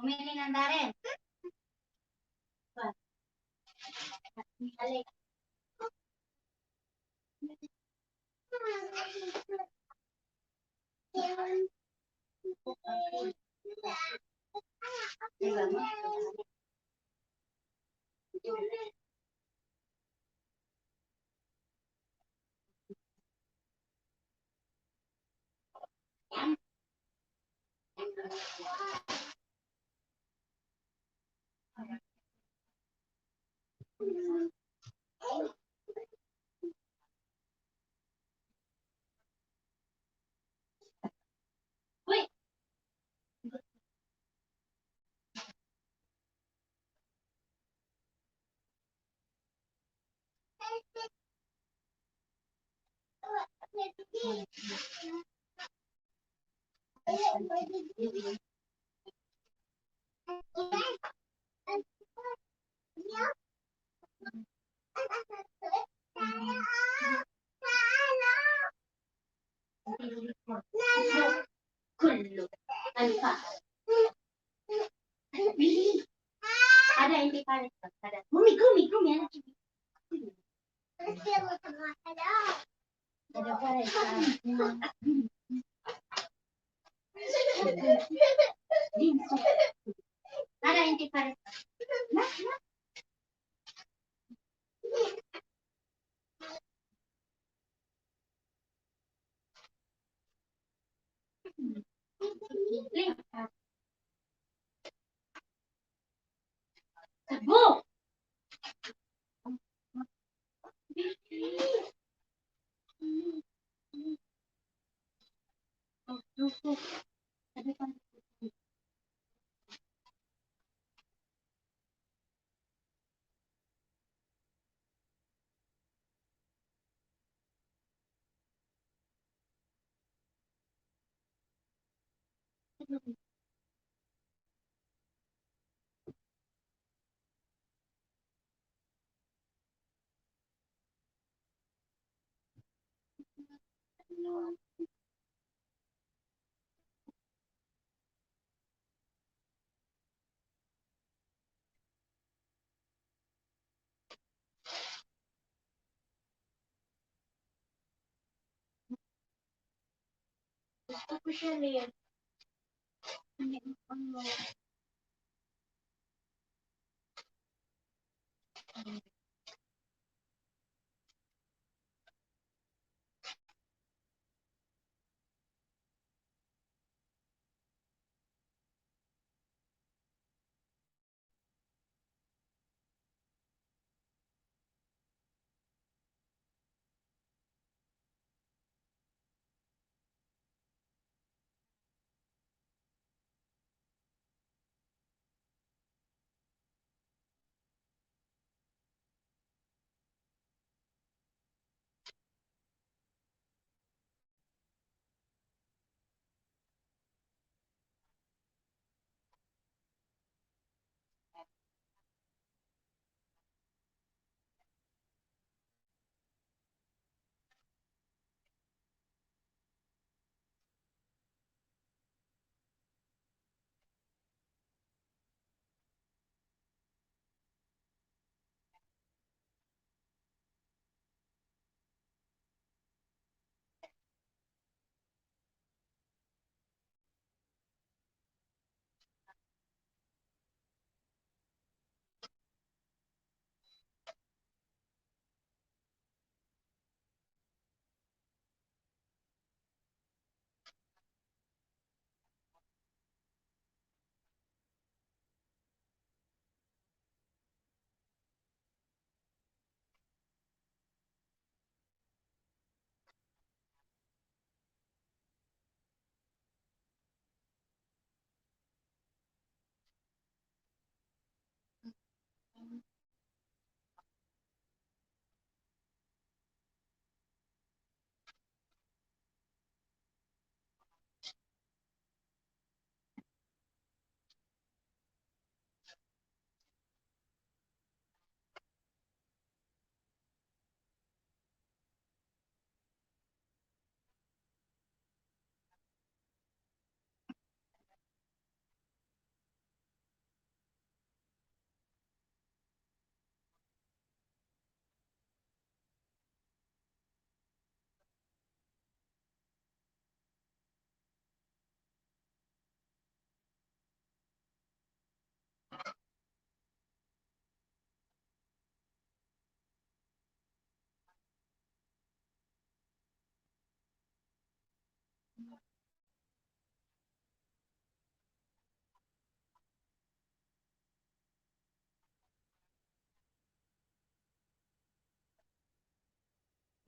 Umili ng darin. Alik. Uy! Kullo. Alfa. Ada hindi pa rin. Ada. Gumi. Ano? Ada pa rin. Ada hindi pa rin. Sabo! Gusto ko siya rin.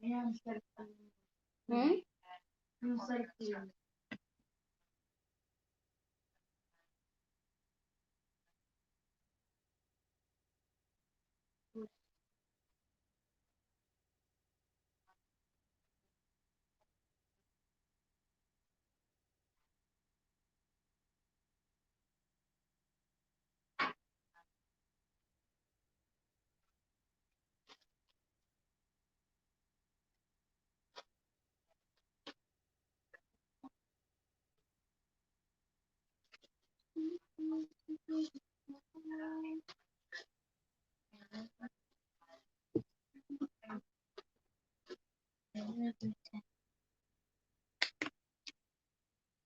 Ayan, selfie. Hmm? Yung selfie.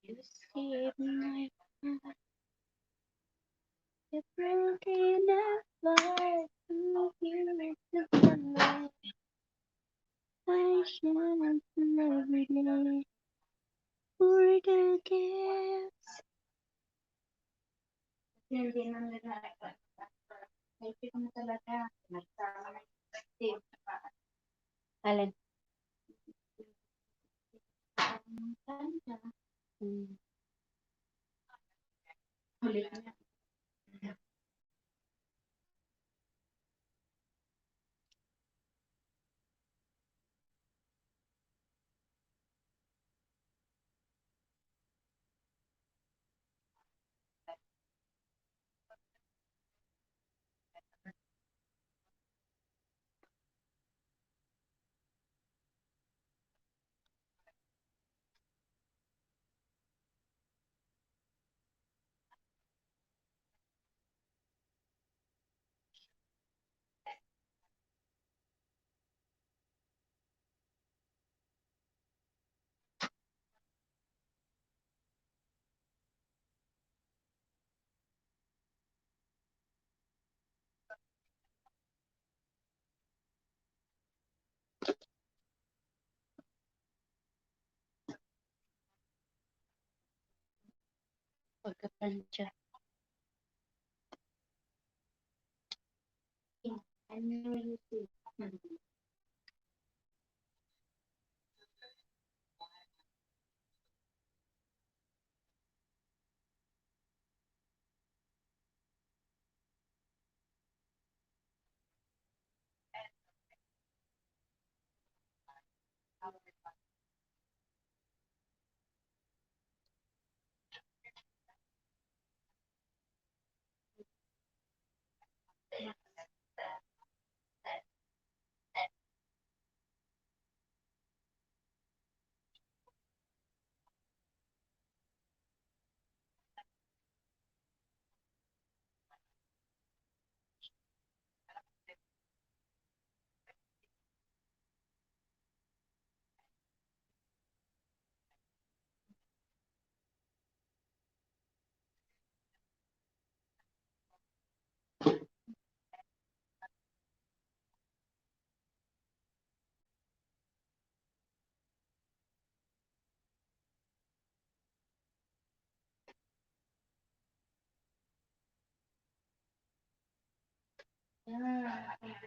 You saved my heart. You broken apart. You took the light. I shine every day. For the gifts. Hindi na nila naipit mo talaga. Nagsama na yung team. Alin? Saan Hmm. Huli na. Pagka-plancha. Ano yung YouTube? Yan.